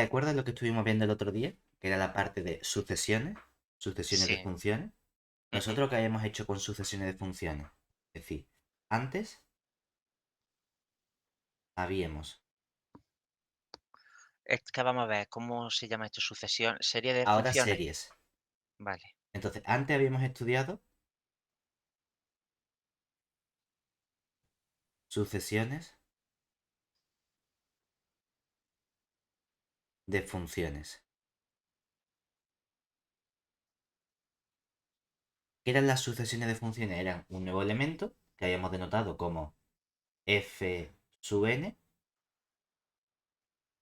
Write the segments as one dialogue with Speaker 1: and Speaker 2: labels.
Speaker 1: ¿Te acuerdas lo que estuvimos viendo el otro día? Que era la parte de sucesiones de
Speaker 2: Sí.
Speaker 1: funciones.
Speaker 2: Ujú.
Speaker 1: Nosotros, ¿qué habíamos hecho con sucesiones de funciones? Es decir, antes habíamos,
Speaker 2: Es que vamos a ver, ¿cómo se llama esto? Sucesión, serie de
Speaker 1: ahora
Speaker 2: funciones.
Speaker 1: series.
Speaker 2: Vale.
Speaker 1: Entonces, antes habíamos estudiado sucesiones de funciones. ¿Qué eran las sucesiones de funciones? Eran un nuevo elemento que habíamos denotado como f sub n,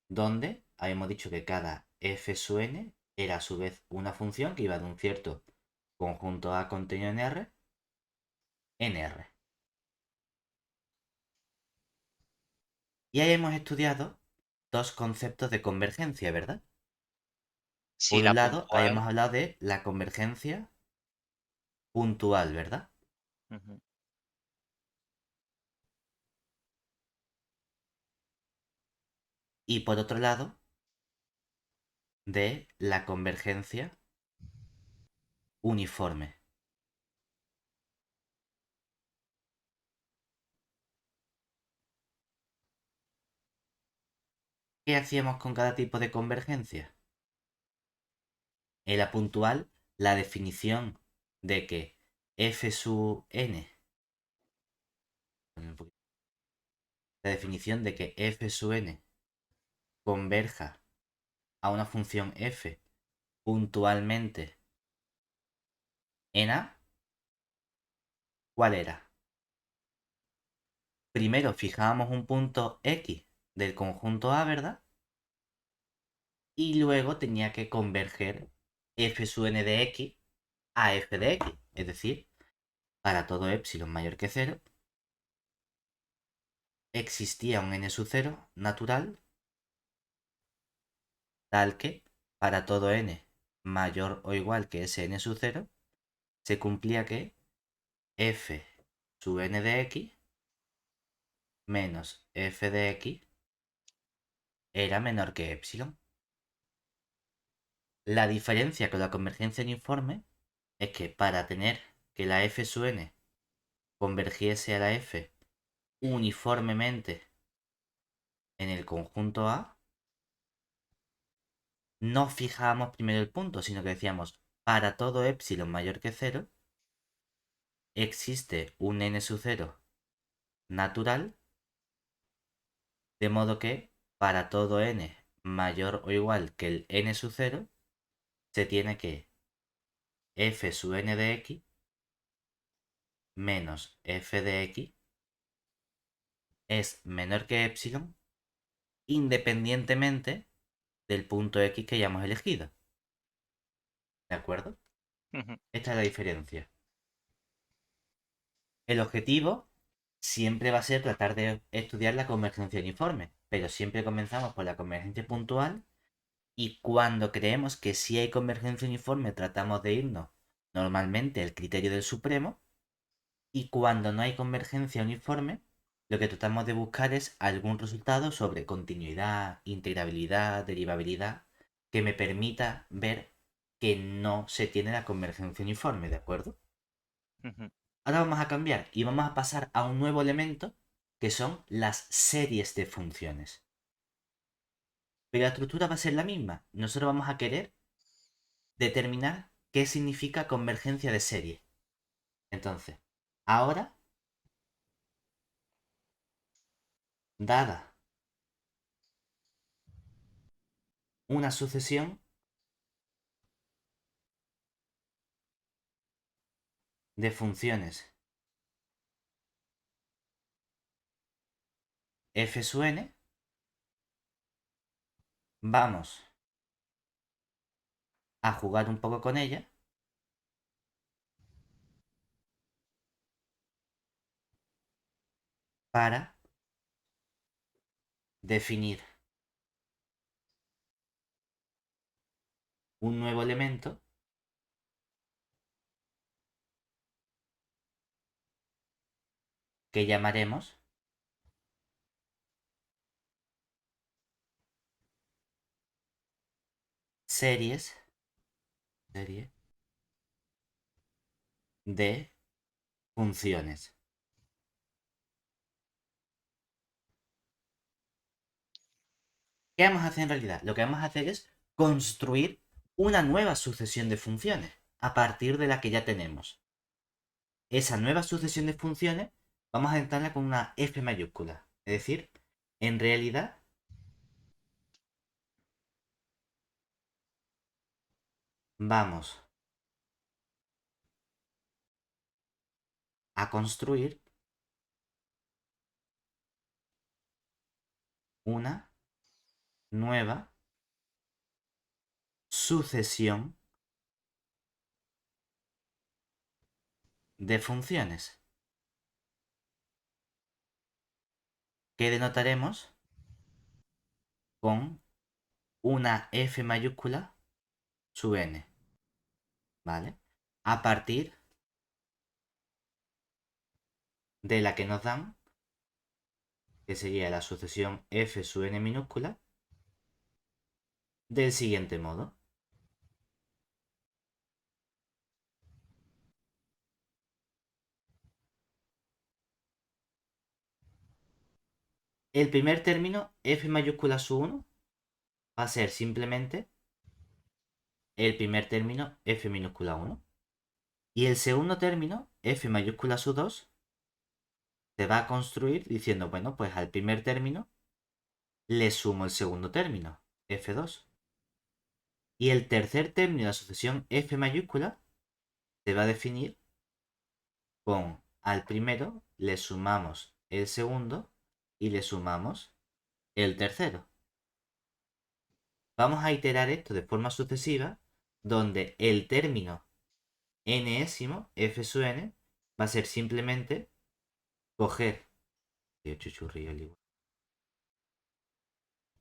Speaker 1: donde habíamos dicho que cada f sub n era a su vez una función que iba de un cierto conjunto A contenido en R. Y ahí hemos estudiado dos conceptos de convergencia, ¿verdad?
Speaker 2: Sí,
Speaker 1: Por
Speaker 2: la
Speaker 1: un lado,
Speaker 2: puntual.
Speaker 1: habíamos hablado de la convergencia puntual, ¿verdad?
Speaker 2: Ujú.
Speaker 1: Y por otro lado, de la convergencia uniforme. ¿Qué hacíamos con cada tipo de convergencia? En la puntual, la definición de que f sub n, la definición de que f sub n converja a una función f puntualmente en A, ¿cuál era? Primero fijábamos un punto X del conjunto A, ¿verdad? Y luego tenía que converger f sub n de X a f de X. Es decir, para todo epsilon mayor que 0, existía un n sub 0 natural tal que para todo n mayor o igual que ese n sub 0, se cumplía que f sub n de X menos f de X era menor que epsilon. La diferencia con la convergencia uniforme es que para tener que la f sub n convergiese a la f uniformemente en el conjunto A, no fijábamos primero el punto, sino que decíamos, para todo epsilon mayor que 0, existe un n sub 0 natural, de modo que para todo n mayor o igual que el n sub 0, se tiene que f sub n de x menos f de x es menor que epsilon, independientemente del punto x que hayamos elegido. ¿De acuerdo?
Speaker 2: Ujú.
Speaker 1: Esta es la diferencia. El objetivo siempre va a ser tratar de estudiar la convergencia uniforme, pero siempre comenzamos por la convergencia puntual y cuando creemos que sí hay convergencia uniforme tratamos de irnos normalmente al criterio del supremo y cuando no hay convergencia uniforme lo que tratamos de buscar es algún resultado sobre continuidad, integrabilidad, derivabilidad que me permita ver que no se tiene la convergencia uniforme, ¿de acuerdo?
Speaker 2: Ujú.
Speaker 1: Ahora vamos a cambiar y vamos a pasar a un nuevo elemento que son las series de funciones. Pero la estructura va a ser la misma. Nosotros vamos a querer determinar qué significa convergencia de serie. Entonces, ahora, dada una sucesión de funciones f sub n, vamos a jugar un poco con ella para definir un nuevo elemento que llamaremos serie de funciones. ¿Qué vamos a hacer en realidad? Lo que vamos a hacer es construir una nueva sucesión de funciones a partir de la que ya tenemos. Esa nueva sucesión de funciones vamos a entrarla con una F mayúscula. Es decir, en realidad vamos a construir una nueva sucesión de funciones que denotaremos con una F mayúscula sub n, ¿vale? A partir de la que nos dan, que sería la sucesión F sub n minúscula, del siguiente modo. El primer término, F mayúscula sub 1, va a ser simplemente el primer término, F minúscula 1. Y el segundo término, F mayúscula sub 2, se va a construir diciendo, bueno, pues al primer término le sumo el segundo término, F2. Y el tercer término de la sucesión F mayúscula se va a definir con al primero le sumamos el segundo y le sumamos el tercero. Vamos a iterar esto de forma sucesiva, donde el término nésimo, f sub n, va a ser simplemente coger,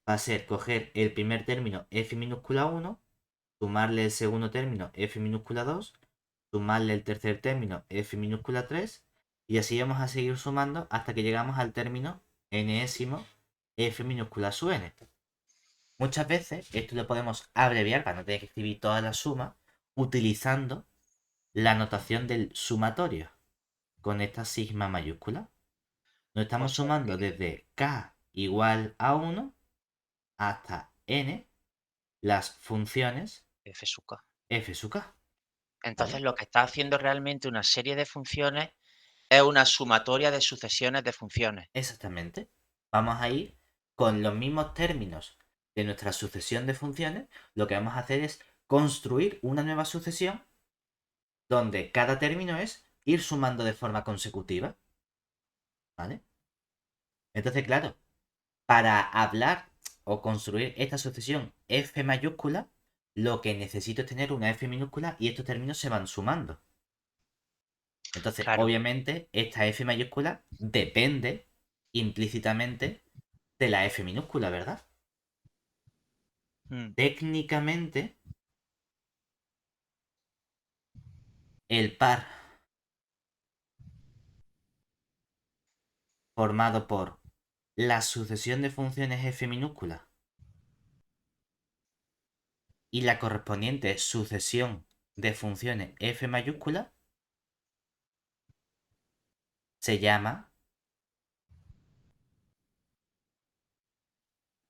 Speaker 1: va a ser coger el primer término f minúscula 1, sumarle el segundo término f minúscula 2, sumarle el tercer término f minúscula 3, y así vamos a seguir sumando hasta que llegamos al término nésimo f minúscula sub n. Muchas veces esto lo podemos abreviar para no tener que escribir toda la suma utilizando la notación del sumatorio con esta sigma mayúscula. Nos
Speaker 2: O
Speaker 1: estamos
Speaker 2: sea
Speaker 1: sumando
Speaker 2: que
Speaker 1: desde k igual a 1 hasta n las funciones
Speaker 2: F sub k.
Speaker 1: f sub k,
Speaker 2: Entonces
Speaker 1: ¿vale?
Speaker 2: lo que está haciendo realmente una serie de funciones es una sumatoria de sucesiones de funciones.
Speaker 1: Exactamente. Vamos a ir con los mismos términos de nuestra sucesión de funciones. Lo que vamos a hacer es construir una nueva sucesión donde cada término es ir sumando de forma consecutiva, ¿vale? Entonces, claro, para hablar o construir esta sucesión f mayúscula, lo que necesito es tener una f minúscula y estos términos se van sumando. Entonces,
Speaker 2: Claro.
Speaker 1: obviamente, esta f mayúscula depende implícitamente de la f minúscula, ¿verdad?
Speaker 2: Mm.
Speaker 1: Técnicamente, el par formado por la sucesión de funciones f minúscula y la correspondiente sucesión de funciones f mayúscula se llama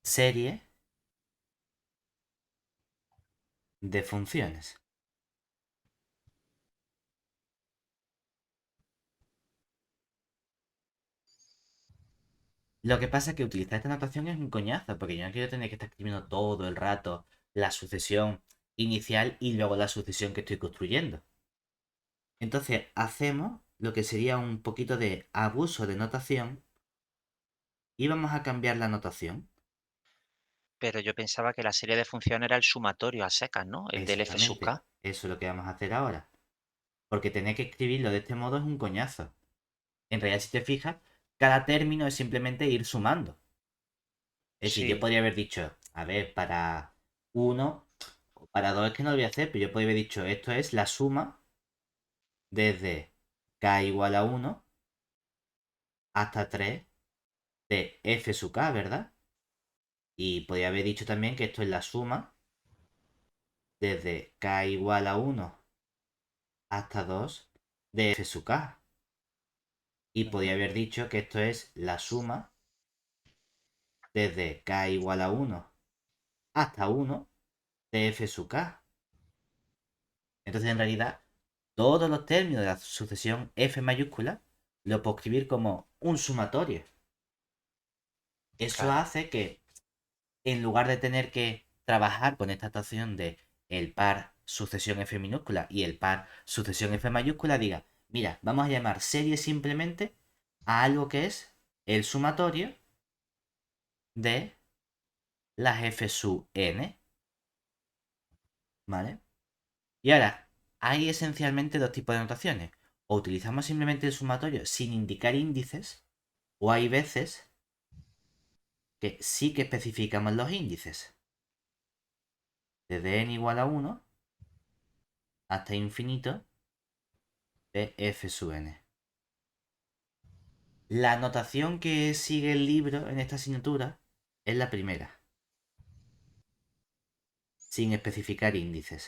Speaker 1: serie de funciones. Lo que pasa es que utilizar esta notación es un coñazo, porque yo no quiero tener que estar escribiendo todo el rato la sucesión inicial y luego la sucesión que estoy construyendo. Entonces hacemos lo que sería un poquito de abuso de notación y vamos a cambiar la notación.
Speaker 2: Pero yo pensaba que la serie de funciones era el sumatorio a secas, ¿no? El del f sub
Speaker 1: Exactamente,
Speaker 2: k.
Speaker 1: eso es lo que vamos a hacer ahora. Porque tener que escribirlo de este modo es un coñazo. En realidad, si te fijas, cada término es simplemente ir sumando. Es decir, yo
Speaker 2: Sí,
Speaker 1: podría haber dicho, a ver, para 1 o para 2 es que no lo voy a hacer, pero yo podría haber dicho, esto es la suma desde k igual a 1 hasta 3 de f sub k, ¿verdad? Y podría haber dicho también que esto es la suma desde k igual a 1 hasta 2 de f sub k. Y podría
Speaker 2: Ujú.
Speaker 1: haber dicho que esto es la suma desde k igual a 1 hasta 1 de f sub k. Entonces, en realidad, todos los términos de la sucesión f mayúscula lo puedo escribir como un sumatorio. Eso
Speaker 2: Claro,
Speaker 1: hace que, en lugar de tener que trabajar con esta notación de el par sucesión f minúscula y el par sucesión f mayúscula, diga, mira, vamos a llamar serie simplemente a algo que es el sumatorio de las f sub n, ¿vale? Y ahora, hay esencialmente dos tipos de notaciones. O utilizamos simplemente el sumatorio sin indicar índices, o hay veces que sí que especificamos los índices. Desde n igual a 1 hasta infinito de f sub n. La notación que sigue el libro en esta asignatura es la primera, sin especificar índices.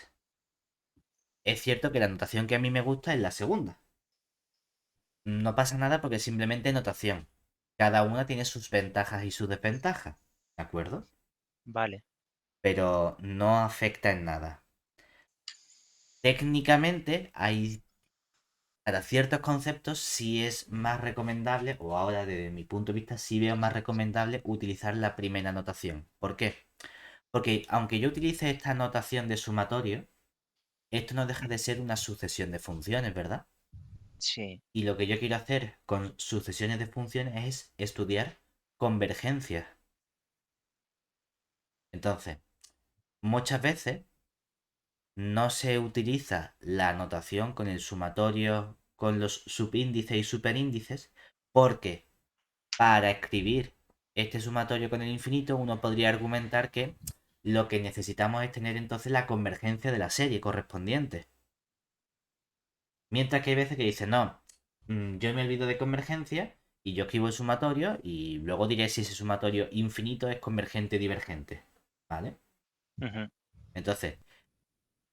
Speaker 1: Es cierto que la notación que a mí me gusta es la segunda. No pasa nada porque es simplemente notación. Cada una tiene sus ventajas y sus desventajas, ¿de acuerdo?
Speaker 2: vale.
Speaker 1: Pero no afecta en nada. Técnicamente, hay para ciertos conceptos sí es más recomendable, o ahora desde mi punto de vista sí veo más recomendable utilizar la primera notación. ¿Por qué? Porque aunque yo utilice esta notación de sumatorio, esto no deja de ser una sucesión de funciones, ¿verdad?
Speaker 2: Sí,
Speaker 1: Y lo que yo quiero hacer con sucesiones de funciones es estudiar convergencia. Entonces, muchas veces no se utiliza la notación con el sumatorio, con los subíndices y superíndices, porque para escribir este sumatorio con el infinito uno podría argumentar que lo que necesitamos es tener entonces la convergencia de la serie correspondiente. Mientras que hay veces que dicen, no, yo me olvido de convergencia y yo escribo el sumatorio y luego diré si ese sumatorio infinito es convergente o divergente. ¿Vale?
Speaker 2: ujú,
Speaker 1: Entonces,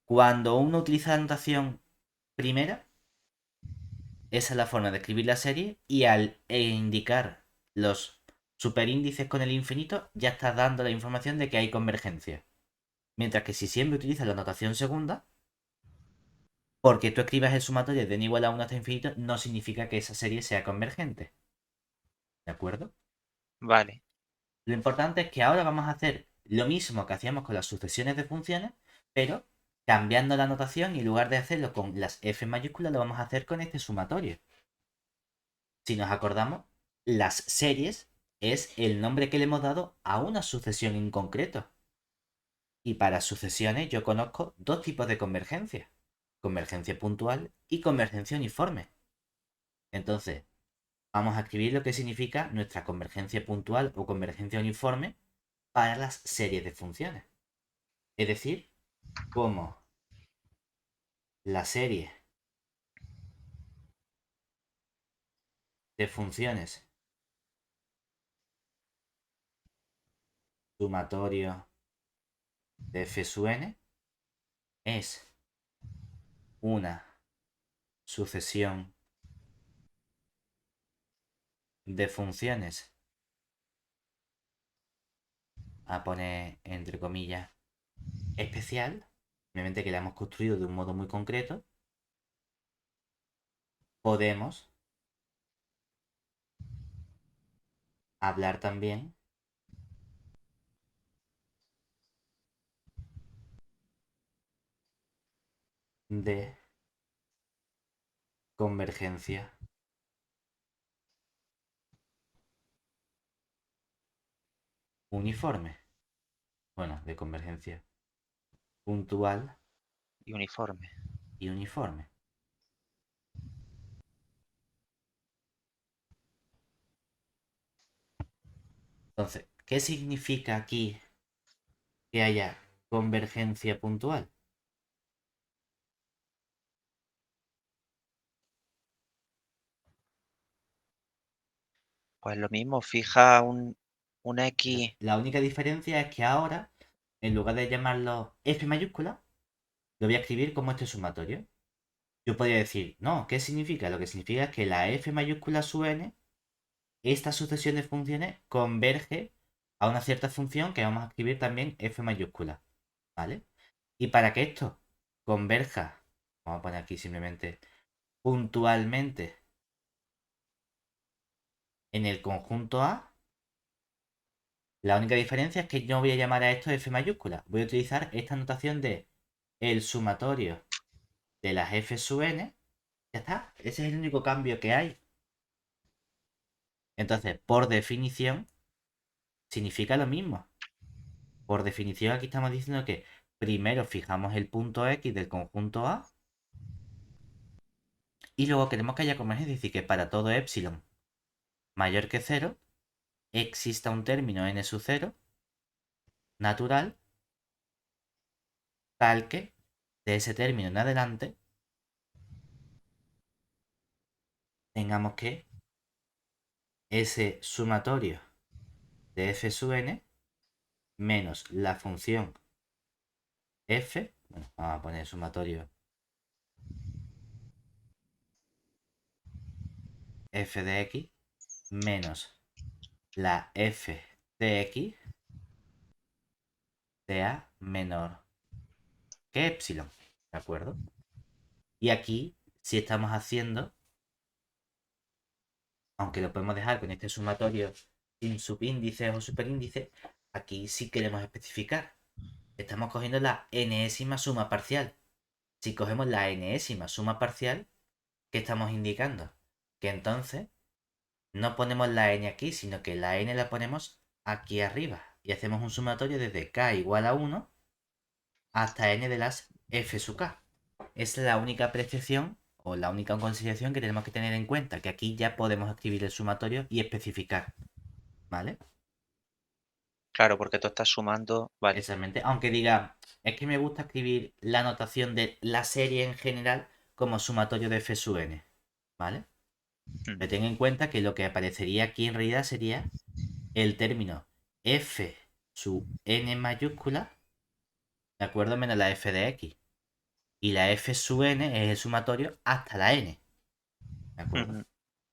Speaker 1: cuando uno utiliza la notación primera, esa es la forma de escribir la serie y al indicar los superíndices con el infinito ya estás dando la información de que hay convergencia. Mientras que si siempre utilizas la notación segunda, porque tú escribas el sumatorio de n igual a 1 hasta infinito, no significa que esa serie sea convergente. ¿De acuerdo?
Speaker 2: vale.
Speaker 1: Lo importante es que ahora vamos a hacer lo mismo que hacíamos con las sucesiones de funciones, pero cambiando la notación y en lugar de hacerlo con las f mayúsculas, lo vamos a hacer con este sumatorio. Si nos acordamos, las series es el nombre que le hemos dado a una sucesión en concreto. Y para sucesiones yo conozco dos tipos de convergencia. Convergencia puntual y convergencia uniforme. Entonces, vamos a escribir lo que significa nuestra convergencia puntual o convergencia uniforme para las series de funciones. Es decir, como la serie de funciones sumatorio de f sub n es una sucesión de funciones, a poner entre comillas, especial, obviamente que la hemos construido de un modo muy concreto, podemos hablar también de convergencia uniforme. Bueno, de convergencia puntual
Speaker 2: Y uniforme.
Speaker 1: y uniforme. Entonces, ¿qué significa aquí que haya convergencia puntual?
Speaker 2: Pues lo mismo, fija una X.
Speaker 1: La única diferencia es que ahora, en lugar de llamarlo f mayúscula, lo voy a escribir como este sumatorio. Yo podría decir, no, ¿qué significa? Lo que significa es que la f mayúscula sub n, esta sucesión de funciones converge a una cierta función que vamos a escribir también f mayúscula, ¿vale? Y para que esto converja, vamos a poner aquí simplemente puntualmente en el conjunto A, la única diferencia es que yo voy a llamar a esto f mayúscula. Voy a utilizar esta notación de el sumatorio de las f sub n. Ya está, ese es el único cambio que hay. Entonces, por definición, significa lo mismo. Por definición, aquí estamos diciendo que primero fijamos el punto X del conjunto A y luego queremos que haya convergencia, es decir, que para todo epsilon mayor que 0 exista un término n sub 0 natural tal que de ese término en adelante tengamos que ese sumatorio de f sub n menos la función f, bueno, vamos a poner sumatorio f de x menos la f de x sea menor que epsilon, ¿de acuerdo? Y aquí, si estamos haciendo, aunque lo podemos dejar con este sumatorio sin subíndices o superíndices, aquí sí queremos especificar. Estamos cogiendo la enésima suma parcial. Si cogemos la enésima suma parcial, ¿qué estamos indicando? Que entonces no ponemos la n aquí, sino que la n la ponemos aquí arriba. Y hacemos un sumatorio desde k igual a 1 hasta n de las f sub k. Es la única apreciación o la única consideración que tenemos que tener en cuenta, que aquí ya podemos escribir el sumatorio y especificar, ¿vale?
Speaker 2: Claro, porque tú estás sumando, vale.
Speaker 1: Exactamente. Aunque diga, es que me gusta escribir la notación de la serie en general como sumatorio de f sub n, ¿vale?
Speaker 2: Mm,
Speaker 1: Pero ten en cuenta que lo que aparecería aquí en realidad sería el término f sub n mayúscula, ¿de acuerdo? Menos la f de x. Y la f sub n es el sumatorio hasta la n, ¿de acuerdo?
Speaker 2: ujú.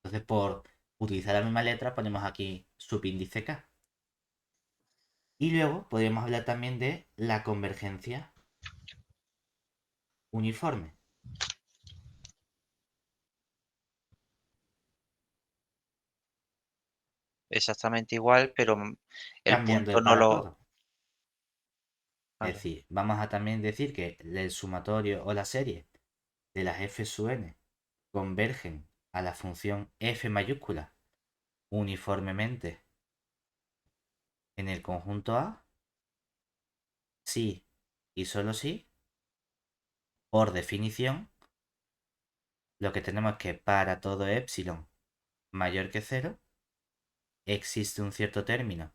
Speaker 1: Entonces, por utilizar la misma letra, ponemos aquí subíndice k. Y luego podríamos hablar también de la convergencia uniforme,
Speaker 2: Exactamente igual, pero el
Speaker 1: cambiando el
Speaker 2: punto no
Speaker 1: para
Speaker 2: lo...
Speaker 1: todo. Es
Speaker 2: Vale.
Speaker 1: decir, vamos a también decir que el sumatorio o la serie de las f sub n convergen a la función f mayúscula uniformemente en el conjunto A, sí y solo sí, por definición, lo que tenemos es que para todo epsilon mayor que 0 existe un cierto término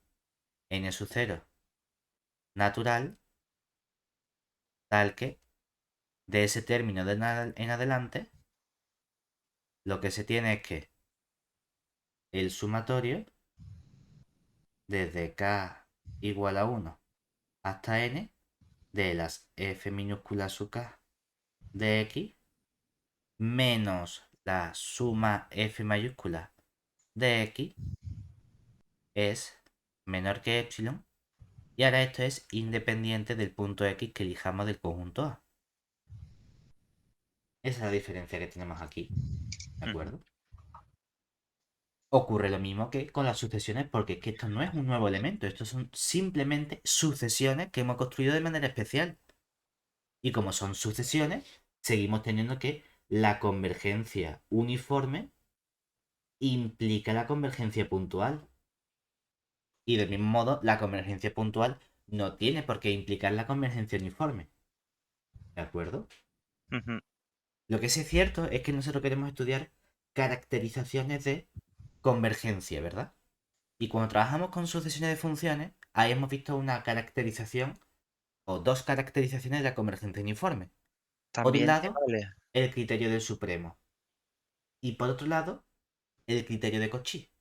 Speaker 1: n sub 0 natural tal que de ese término en adelante lo que se tiene es que el sumatorio desde k igual a 1 hasta n de las f minúsculas sub k de x menos la suma f mayúscula de x es menor que epsilon. Y ahora esto es independiente del punto x que elijamos del conjunto A. Esa es la diferencia que tenemos aquí, ¿de
Speaker 2: Ujú.
Speaker 1: acuerdo? Ocurre lo mismo que con las sucesiones, porque es que esto no es un nuevo elemento, estos son simplemente sucesiones que hemos construido de manera especial. Y como son sucesiones, seguimos teniendo que la convergencia uniforme implica la convergencia puntual. Y del mismo modo, la convergencia puntual no tiene por qué implicar la convergencia uniforme. ¿De acuerdo?
Speaker 2: Ujú.
Speaker 1: Lo que sí es cierto es que nosotros queremos estudiar caracterizaciones de convergencia, ¿verdad? Y cuando trabajamos con sucesiones de funciones, ahí hemos visto una caracterización o dos caracterizaciones de la convergencia uniforme. Por un
Speaker 2: También te
Speaker 1: lado,
Speaker 2: vale.
Speaker 1: el criterio del supremo. Y por otro lado, el criterio de Cauchy.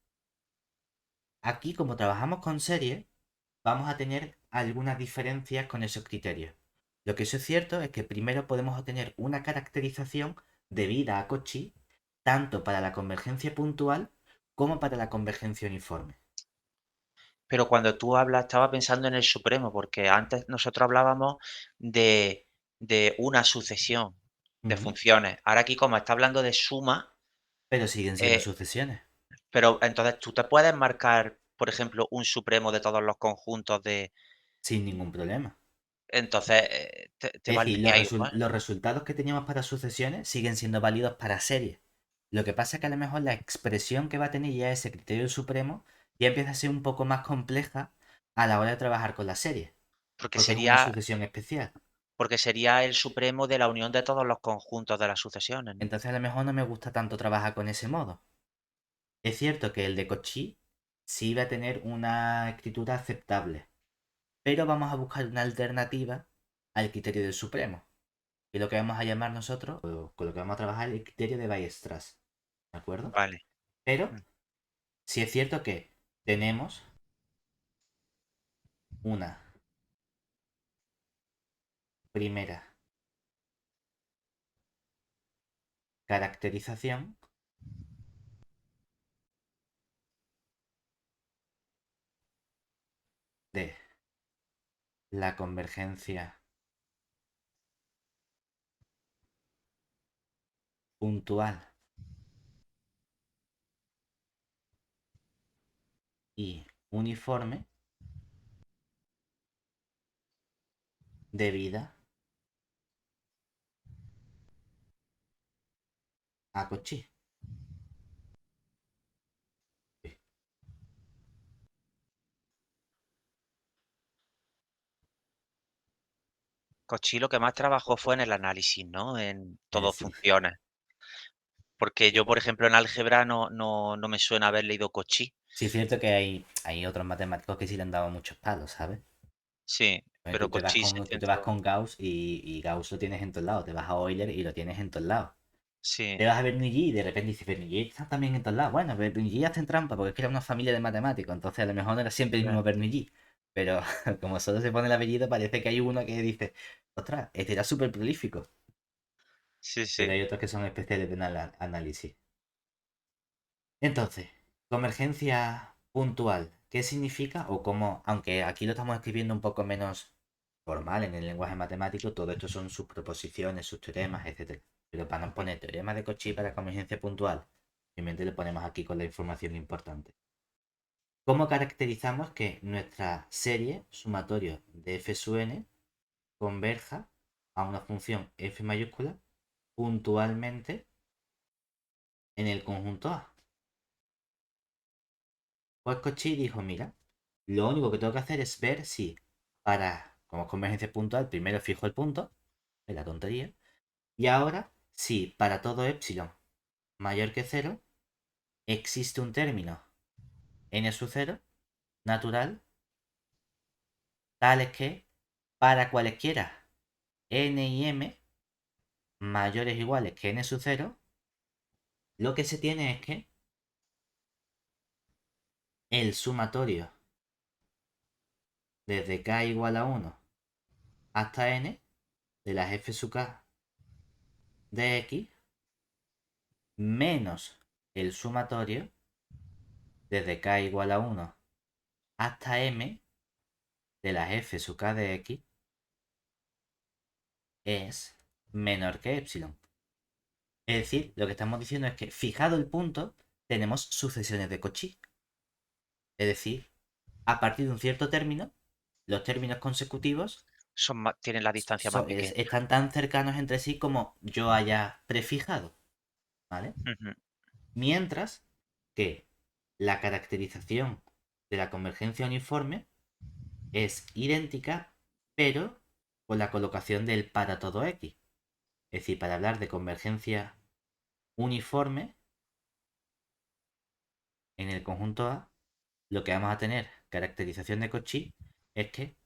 Speaker 1: Aquí, como trabajamos con series, vamos a tener algunas diferencias con esos criterios. Lo que eso es cierto es que primero podemos obtener una caracterización debida a Cauchy tanto para la convergencia puntual como para la convergencia uniforme.
Speaker 2: Pero cuando tú hablas, estaba pensando en el supremo, porque antes nosotros hablábamos de, de una sucesión de
Speaker 1: Ujú.
Speaker 2: funciones. Ahora aquí, como está hablando de suma,
Speaker 1: Pero siguen siendo
Speaker 2: eh,
Speaker 1: sucesiones,
Speaker 2: pero entonces tú te puedes marcar, por ejemplo, un supremo de todos los conjuntos de...
Speaker 1: sin ningún problema.
Speaker 2: Entonces, te
Speaker 1: Es decir,
Speaker 2: valdría igual,
Speaker 1: los resultados que teníamos para sucesiones siguen siendo válidos para series. Lo que pasa es que a lo mejor la expresión que va a tener ya ese criterio supremo ya empieza a ser un poco más compleja a la hora de trabajar con la serie,
Speaker 2: porque
Speaker 1: porque es una
Speaker 2: sería,
Speaker 1: sucesión especial.
Speaker 2: porque sería el supremo de la unión de todos los conjuntos de las sucesiones, ¿no?
Speaker 1: Entonces a lo mejor no me gusta tanto trabajar con ese modo. Es cierto que el de Cauchy sí va a tener una escritura aceptable, pero vamos a buscar una alternativa al criterio del supremo, que es lo que vamos a llamar nosotros, o con lo que vamos a trabajar, el criterio de Weierstrass. ¿De acuerdo?
Speaker 2: Vale.
Speaker 1: Pero
Speaker 2: Mm.
Speaker 1: sí es cierto que tenemos una primera caracterización de la convergencia puntual y uniforme debida a Cauchy.
Speaker 2: Cochi lo que más trabajó fue en el análisis, ¿no? En todo
Speaker 1: Sí.
Speaker 2: funciones. Porque yo, por ejemplo, en álgebra no me suena haber leído Cauchy.
Speaker 1: Sí es cierto que hay otros matemáticos que sí le han dado muchos palos, ¿sabes?
Speaker 2: Sí, pero Cauchy se
Speaker 1: Tú te vas
Speaker 2: centró.
Speaker 1: con Gauss y Gauss lo tienes en todos lados. Te vas a Euler y lo tienes en todos lados.
Speaker 2: Sí,
Speaker 1: Te vas a Bernoulli y de repente dices, Bernoulli está también en todos lados. Bueno, Bernoulli hacen trampa porque es que era una familia de matemáticos, entonces a lo mejor no era siempre el
Speaker 2: ya.
Speaker 1: mismo Bernoulli. Pero como solo se pone el apellido, parece que hay uno que dice, ostras, este era súper prolífico.
Speaker 2: Sí,
Speaker 1: Pero
Speaker 2: sí.
Speaker 1: hay otros que son especiales de análisis. Entonces, convergencia puntual, ¿qué significa? O cómo, aunque aquí lo estamos escribiendo un poco menos formal en el lenguaje matemático, todo esto son sus proposiciones, sus teoremas, etc. Pero para no
Speaker 2: Ujú.
Speaker 1: poner teorema de Cauchy para convergencia puntual, simplemente le ponemos aquí con la información importante. ¿Cómo caracterizamos que nuestra serie sumatorio de f sub n converja a una función f mayúscula puntualmente en el conjunto A? Pues Cauchy dijo, mira, lo único que tengo que hacer es ver si como convergencia puntual, primero fijo el punto, es la tontería, y ahora, si para todo epsilon mayor que cero, existe un término n sub 0 natural, tales que para cualesquiera n y m mayores o iguales que n sub 0, lo que se tiene es que el sumatorio desde k igual a 1 hasta n de las f sub k de x menos el sumatorio desde k igual a 1 hasta m de las f sub k de x es menor que epsilon. Es decir, lo que estamos diciendo es que fijado el punto, tenemos sucesiones de Cauchy. Es decir, a partir de un cierto término, los términos consecutivos
Speaker 2: Tienen la distancia más pequeña.
Speaker 1: están tan cercanos entre sí como yo haya prefijado. ¿Vale?
Speaker 2: Ujú.
Speaker 1: Mientras que la caracterización de la convergencia uniforme es idéntica, pero con la colocación del para todo x. Es decir, para hablar de convergencia uniforme en el conjunto A, lo que vamos a tener caracterización de Cauchy es que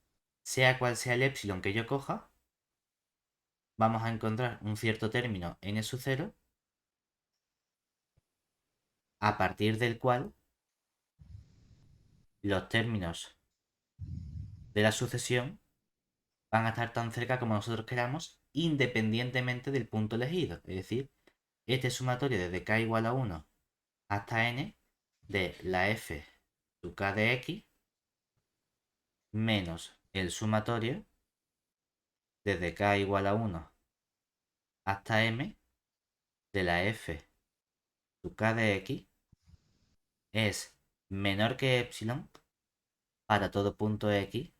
Speaker 1: sea cual sea el epsilon que yo coja, vamos a encontrar un cierto término n sub 0 a partir del cual los términos de la sucesión van a estar tan cerca como nosotros queramos, independientemente del punto elegido. Es decir, este sumatorio desde k igual a 1 hasta n de la f sub k de x menos el sumatorio desde k igual a 1 hasta m de la f sub k de x es menor que epsilon para todo punto x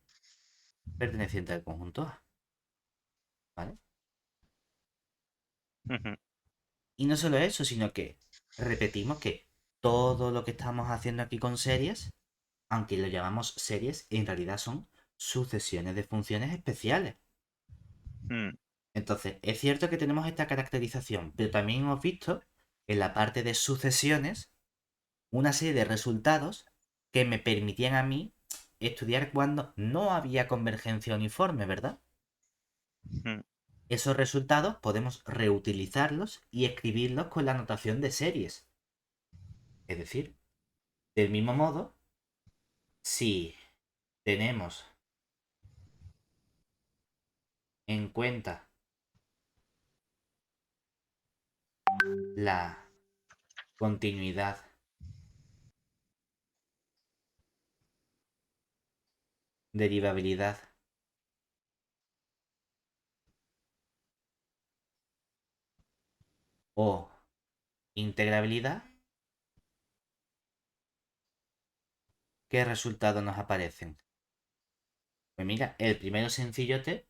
Speaker 1: perteneciente al conjunto A. ¿Vale?
Speaker 2: Ujú.
Speaker 1: Y no solo eso, sino que repetimos que todo lo que estamos haciendo aquí con series, aunque lo llamamos series, en realidad son sucesiones de funciones especiales.
Speaker 2: Mm.
Speaker 1: Entonces, es cierto que tenemos esta caracterización, pero también hemos visto en la parte de sucesiones una serie de resultados que me permitían a mí estudiar cuando no había convergencia uniforme, ¿verdad?
Speaker 2: Mm.
Speaker 1: Esos resultados podemos reutilizarlos y escribirlos con la notación de series. Es decir, del mismo modo, si tenemos en cuenta la continuidad derivabilidad o integrabilidad, ¿qué resultados nos aparecen? Pues mira, el primero sencillote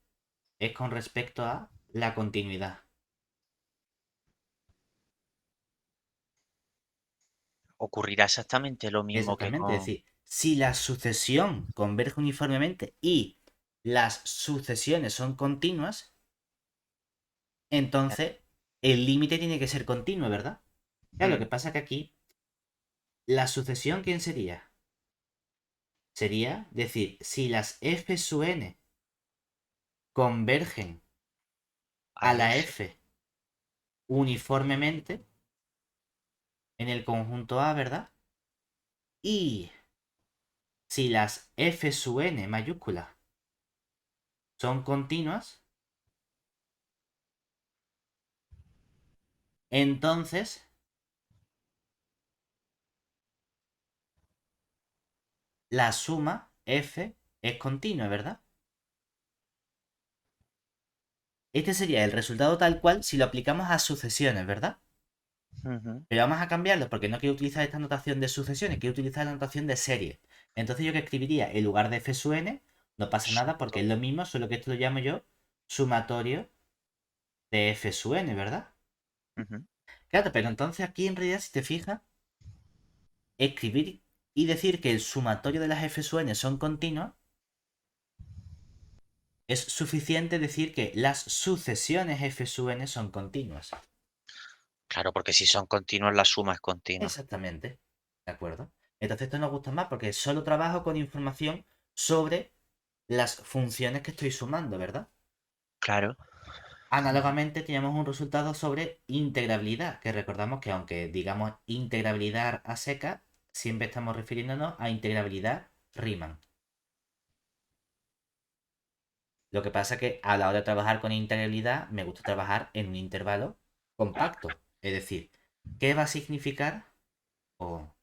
Speaker 1: es con respecto a la continuidad.
Speaker 2: Ocurrirá exactamente lo mismo que
Speaker 1: Exactamente, es
Speaker 2: con...
Speaker 1: decir, si la sucesión converge uniformemente y las sucesiones son continuas, entonces el límite tiene que ser continuo, ¿verdad? Claro, lo
Speaker 2: Mm.
Speaker 1: que pasa que aquí, la sucesión, ¿quién sería? Sería decir, si las f sub n convergen a
Speaker 2: A
Speaker 1: la
Speaker 2: F.
Speaker 1: f uniformemente en el conjunto A, ¿verdad? Y si las f sub n mayúsculas son continuas, entonces la suma f es continua, ¿verdad? Este sería el resultado tal cual si lo aplicamos a sucesiones, ¿verdad?
Speaker 2: Ujú.
Speaker 1: Pero vamos a cambiarlo porque no quiero utilizar esta notación de sucesiones, quiero utilizar la notación de serie. Entonces yo que escribiría en lugar de f sub n, no pasa nada porque es
Speaker 2: Sumatorio.
Speaker 1: lo mismo, solo que esto lo llamo yo sumatorio de f sub n, ¿verdad?
Speaker 2: Ujú.
Speaker 1: Claro, pero entonces aquí en realidad, si te fijas, escribir y decir que el sumatorio de las f sub n son continuas, es suficiente decir que las sucesiones f sub n son continuas.
Speaker 2: Claro, porque si son continuos, la suma es continua.
Speaker 1: Exactamente. ¿De acuerdo? Entonces esto nos gusta más porque solo trabajo con información sobre las funciones que estoy sumando, ¿verdad?
Speaker 2: Claro. Ujú.
Speaker 1: Análogamente teníamos un resultado sobre integrabilidad, que recordamos que aunque digamos integrabilidad a seca, siempre estamos refiriéndonos a integrabilidad Riemann. Lo que pasa es que a la hora de trabajar con integrabilidad me gusta trabajar en un intervalo compacto. Es decir, ¿qué va a significar? O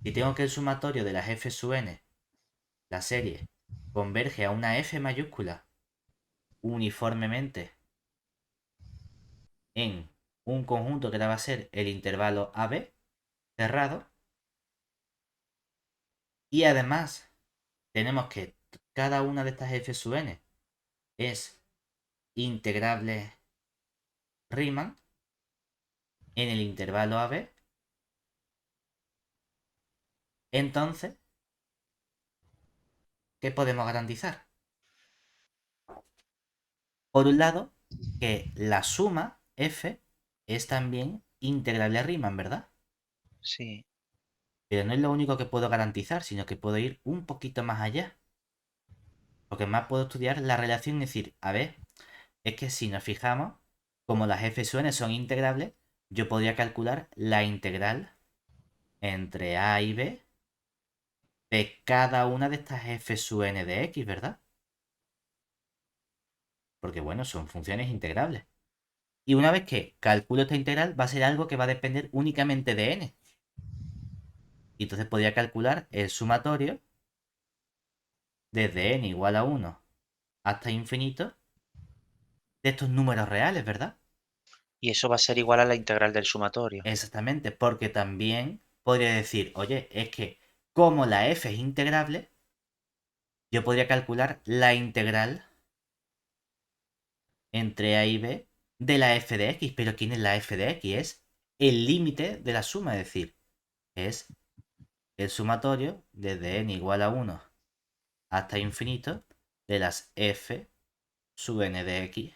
Speaker 1: si tengo que el sumatorio de las f sub n, la serie, converge a una f mayúscula uniformemente en un conjunto que va a ser el intervalo AB cerrado, y además tenemos que cada una de estas f sub n es integrable Riemann en el intervalo AB, entonces, ¿qué podemos garantizar? Por un lado, que la suma f es también integrable a Riemann, ¿verdad?
Speaker 2: Sí.
Speaker 1: Pero no es lo único que puedo garantizar, sino que puedo ir un poquito más allá. Porque más puedo estudiar la relación y decir, a ver, es que si nos fijamos, como las f sub n son integrables, yo podría calcular la integral entre a y b de cada una de estas f sub n de x, ¿verdad? porque bueno, son funciones integrables. Y una vez que calculo esta integral, va a ser algo que va a depender únicamente de n. Y entonces podría calcular el sumatorio desde n igual a 1 hasta infinito de estos números reales, ¿verdad?
Speaker 2: Y eso va a ser igual a la integral del sumatorio.
Speaker 1: Exactamente, porque también podría decir, oye, es que como la f es integrable, yo podría calcular la integral entre a y b de la f de x. Pero ¿quién es la f de x? Es el límite de la suma, es decir, es el sumatorio desde n igual a 1 hasta infinito de las f sub n de x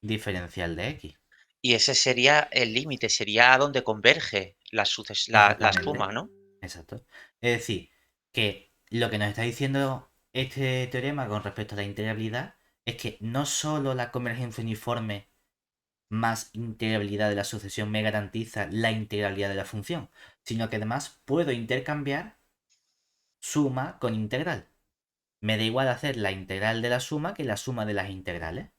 Speaker 1: diferencial de x.
Speaker 2: Y ese sería el límite, sería a donde converge la
Speaker 1: Exactamente,
Speaker 2: suma, ¿no?
Speaker 1: exacto. Es decir, que lo que nos está diciendo este teorema con respecto a la integrabilidad es que no solo la convergencia uniforme más integrabilidad de la sucesión me garantiza la integrabilidad de la función, sino que además puedo intercambiar suma con integral. Me da igual hacer la integral de la suma que la suma de las integrales.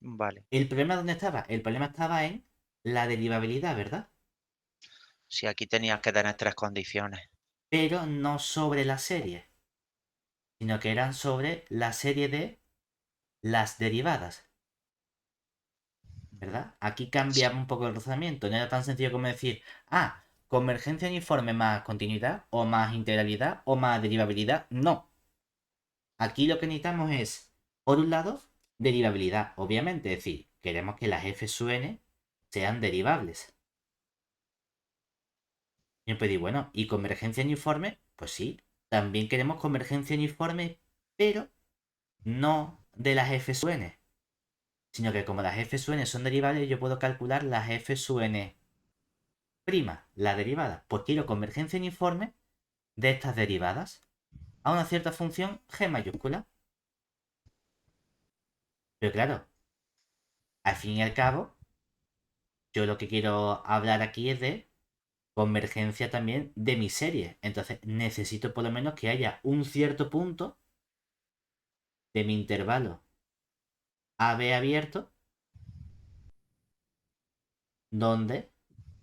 Speaker 2: Vale.
Speaker 1: ¿El problema dónde estaba? El problema estaba en la derivabilidad, ¿verdad?
Speaker 2: Si aquí tenías que tener tres condiciones.
Speaker 1: Pero no sobre la serie, sino que eran sobre la serie de las derivadas, ¿verdad? Aquí cambia un poco el razonamiento. No era tan sencillo como decir, convergencia uniforme más continuidad, o más integralidad, o más derivabilidad. No. Aquí lo que necesitamos es, por un lado, derivabilidad, obviamente. Es decir, queremos que las f sub n sean derivables. Y me puede decir, bueno, ¿y convergencia uniforme? Pues sí, también queremos convergencia uniforme, pero no de las f sub n, sino que como las f sub n son derivables, yo puedo calcular las f sub n prima, la derivada. Pues quiero convergencia uniforme de estas derivadas a una cierta función g mayúscula. Pero claro, al fin y al cabo, yo lo que quiero hablar aquí es de convergencia también de mi serie. Entonces necesito por lo menos que haya un cierto punto de mi intervalo AB abierto donde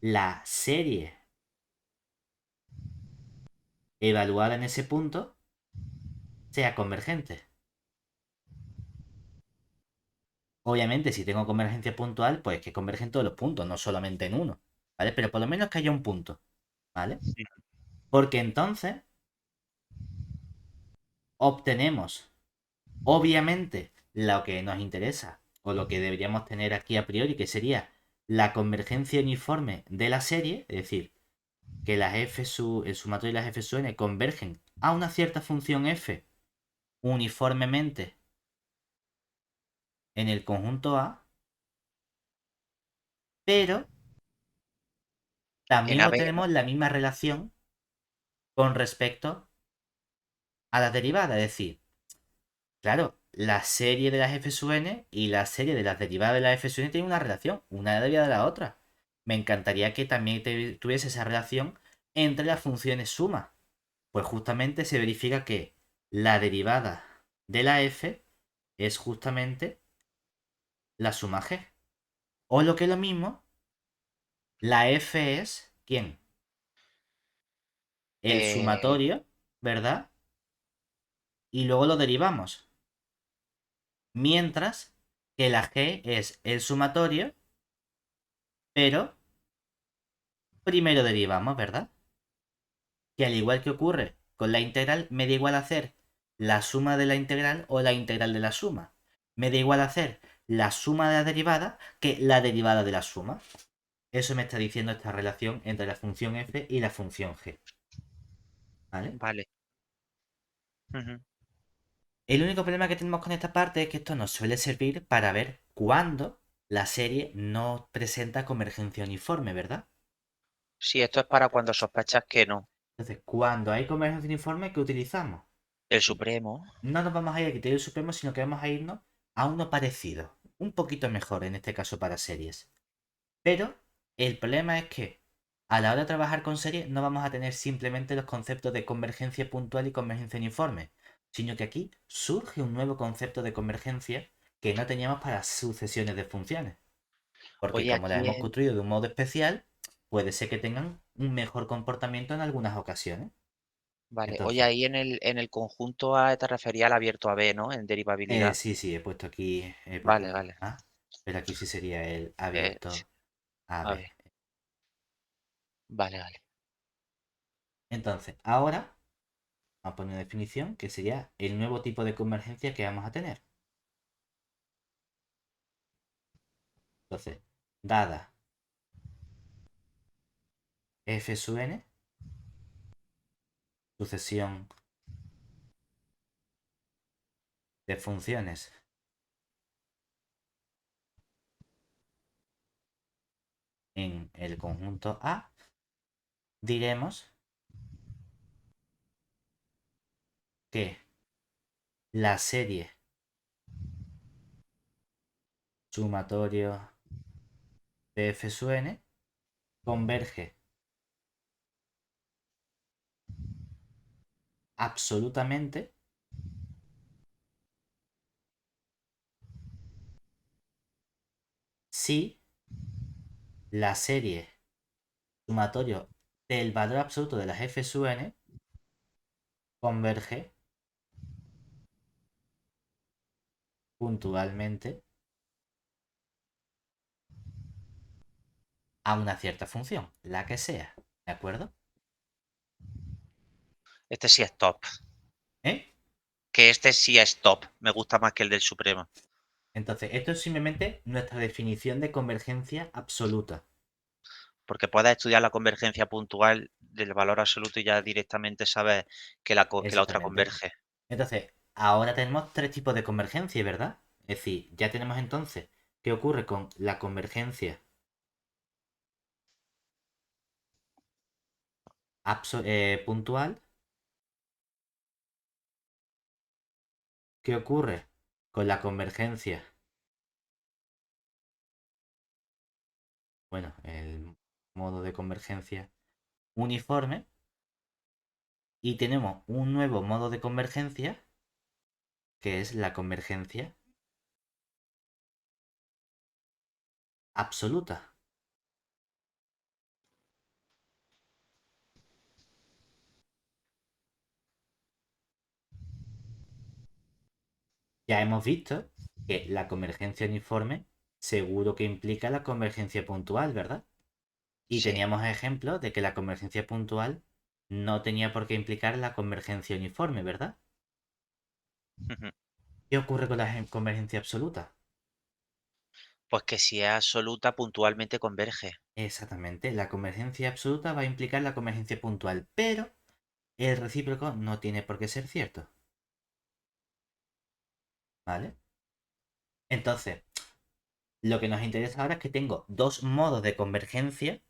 Speaker 1: la serie evaluada en ese punto sea convergente. Obviamente, si tengo convergencia puntual, pues que convergen todos los puntos, no solamente en uno, ¿vale? Pero por lo menos que haya un punto, ¿vale? Porque entonces obtenemos, obviamente, lo que nos interesa o lo que deberíamos tener aquí a priori, que sería la convergencia uniforme de la serie, es decir, que las el sumatorio y las f sub n convergen a una cierta función f uniformemente en el conjunto A, pero
Speaker 2: En
Speaker 1: también
Speaker 2: AB, ¿no?
Speaker 1: obtenemos la misma relación con respecto a la derivada, es decir, claro, la serie de las f sub n y la serie de las derivadas de la f sub n tienen una relación, una derivada de la otra. Me encantaría que también tuviese esa relación entre las funciones suma. Pues justamente se verifica que la derivada de la f es justamente la suma g. O lo que es lo mismo, la f es ¿quién? El
Speaker 2: Eh,
Speaker 1: sumatorio, ¿verdad? Y luego lo derivamos. Mientras que la g es el sumatorio, pero primero derivamos, ¿verdad? Que al igual que ocurre con la integral, me da igual hacer la suma de la integral o la integral de la suma. Me da igual hacer la suma de la derivada que la derivada de la suma. Eso me está diciendo esta relación entre la función f y la función g. ¿Vale?
Speaker 2: vale. Ujú.
Speaker 1: El único problema que tenemos con esta parte es que esto nos suele servir para ver cuándo la serie no presenta convergencia uniforme, ¿verdad?
Speaker 2: Sí, esto es para cuando sospechas que no.
Speaker 1: Entonces, cuando hay convergencia uniforme, ¿qué utilizamos?
Speaker 2: El supremo.
Speaker 1: No nos vamos a ir a criterio supremo, sino que vamos a irnos a uno parecido, un poquito mejor en este caso para series. Pero el problema es que a la hora de trabajar con series no vamos a tener simplemente los conceptos de convergencia puntual y convergencia uniforme, sino que aquí surge un nuevo concepto de convergencia que no teníamos para sucesiones de funciones. Porque
Speaker 2: Oye,
Speaker 1: como las
Speaker 2: aquí
Speaker 1: hemos
Speaker 2: en,
Speaker 1: construido de un modo especial, puede ser que tengan un mejor comportamiento en algunas ocasiones.
Speaker 2: vale, oye,
Speaker 1: Entonces,
Speaker 2: ahí en el conjunto A te refería al abierto a B, ¿no? En derivabilidad.
Speaker 1: sí, sí, he puesto
Speaker 2: Vale,
Speaker 1: aquí
Speaker 2: vale.
Speaker 1: A, pero aquí sí sería el
Speaker 2: Sí,
Speaker 1: abierto a
Speaker 2: a
Speaker 1: B.
Speaker 2: ver, vale, vale.
Speaker 1: Entonces, ahora vamos a poner una definición que sería el nuevo tipo de convergencia que vamos a tener. Entonces, dada f sub n, sucesión de funciones en el conjunto A, diremos que la serie sumatorio de f sub n converge absolutamente si la serie sumatorio del valor absoluto de las f sub n converge puntualmente a una cierta función, la que sea. ¿De acuerdo?
Speaker 2: Este sí es top.
Speaker 1: ¿Eh?
Speaker 2: Que este sí es top. Me gusta más que el del Supremo.
Speaker 1: Entonces, esto es simplemente nuestra definición de convergencia absoluta.
Speaker 2: Porque puedes estudiar la convergencia puntual del valor absoluto y ya directamente sabes que la otra
Speaker 1: Exactamente.
Speaker 2: converge.
Speaker 1: Entonces, ahora tenemos tres tipos de convergencia, ¿verdad? Es decir, ya tenemos entonces qué ocurre con la convergencia puntual, qué ocurre con la convergencia, bueno, el modo de convergencia uniforme, y tenemos un nuevo modo de convergencia que es la convergencia absoluta. Ya hemos visto que la convergencia uniforme seguro que implica la convergencia puntual, ¿verdad? Y
Speaker 2: Sí.
Speaker 1: teníamos ejemplos de que la convergencia puntual no tenía por qué implicar la convergencia uniforme, ¿verdad? ¿Qué ocurre con la convergencia absoluta?
Speaker 2: Pues que si es absoluta, puntualmente converge.
Speaker 1: Exactamente, la convergencia absoluta va a implicar la convergencia puntual, pero el recíproco no tiene por qué ser cierto, ¿vale? Entonces, lo que nos interesa ahora es que tengo dos modos de convergencia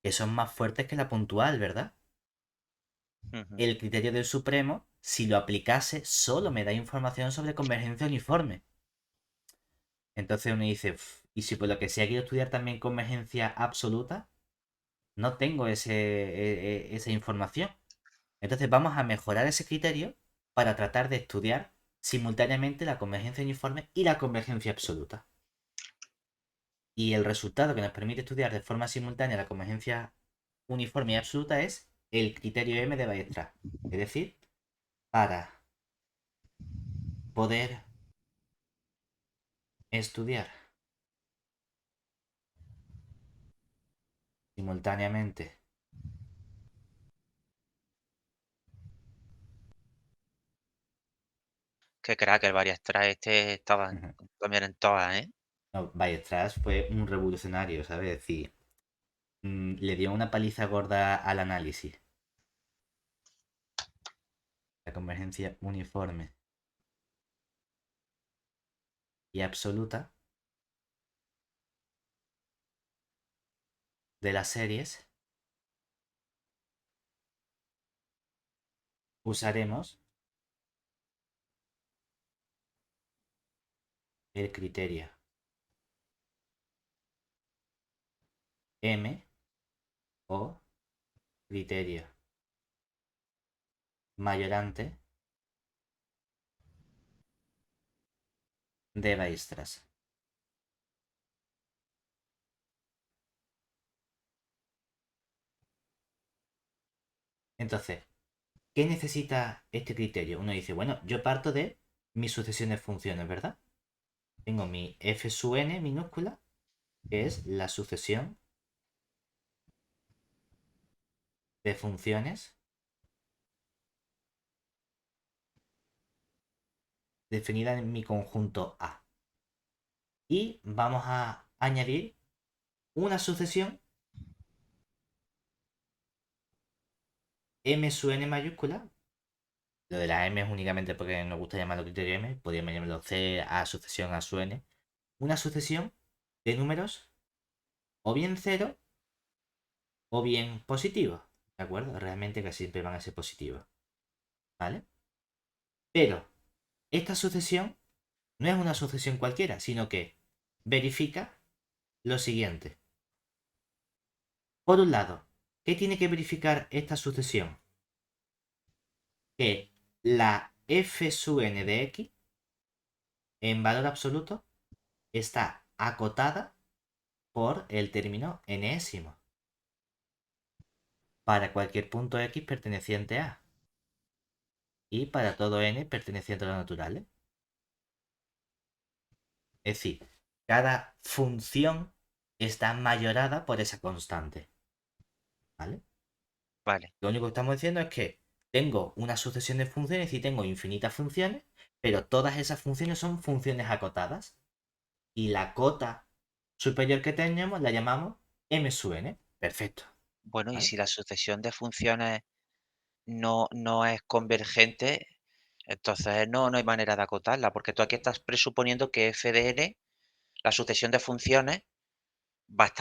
Speaker 1: que son más fuertes que la puntual, ¿verdad? El criterio del Supremo, si lo aplicase, solo me da información sobre convergencia uniforme. Entonces uno dice, "Uf, y si por lo que sea quiero estudiar también convergencia absoluta, no tengo esa información. Entonces vamos a mejorar ese criterio para tratar de estudiar simultáneamente la convergencia uniforme y la convergencia absoluta. Y el resultado que nos permite estudiar de forma simultánea la convergencia uniforme y absoluta es el criterio M de Weierstrass. Es decir, para poder estudiar simultáneamente
Speaker 2: Qué crack el Variastrada. Este estaba también en todas, ¿eh?
Speaker 1: no, Weierstrass fue un revolucionario, ¿sabes? Es decir, le dio una paliza gorda al análisis. La convergencia uniforme y absoluta de las series usaremos el criterio M o criterio mayorante de Weierstrass. Entonces, ¿qué necesita este criterio? Uno dice, bueno, yo parto de mi sucesión de funciones, ¿verdad? Tengo mi f sub n minúscula, que es la sucesión de funciones definida en mi conjunto A. Y vamos a añadir una sucesión m sub n mayúscula. Lo de la m es únicamente porque nos gusta llamarlo criterio m. Podríamos llamarlo c a sucesión a sub n. Una sucesión de números o bien cero o bien positivos. ¿De acuerdo? Realmente que siempre van a ser positivos. ¿Vale? Pero esta sucesión no es una sucesión cualquiera, sino que verifica lo siguiente. Por un lado, ¿qué tiene que verificar esta sucesión? Que la f sub n de x en valor absoluto está acotada por el término enésimo para cualquier punto x perteneciente a y para todo n perteneciente a los naturales. Es decir, cada función está mayorada por esa constante. ¿Vale?
Speaker 2: Vale.
Speaker 1: Lo único que estamos diciendo es que tengo una sucesión de funciones y tengo infinitas funciones, pero todas esas funciones son funciones acotadas. Y la cota superior que tenemos la llamamos m sub n. Perfecto.
Speaker 2: Bueno, y
Speaker 1: ¿Vale?
Speaker 2: si la sucesión de funciones no es convergente, entonces no hay manera de acotarla, porque tú aquí estás presuponiendo que f de n, la sucesión de funciones, va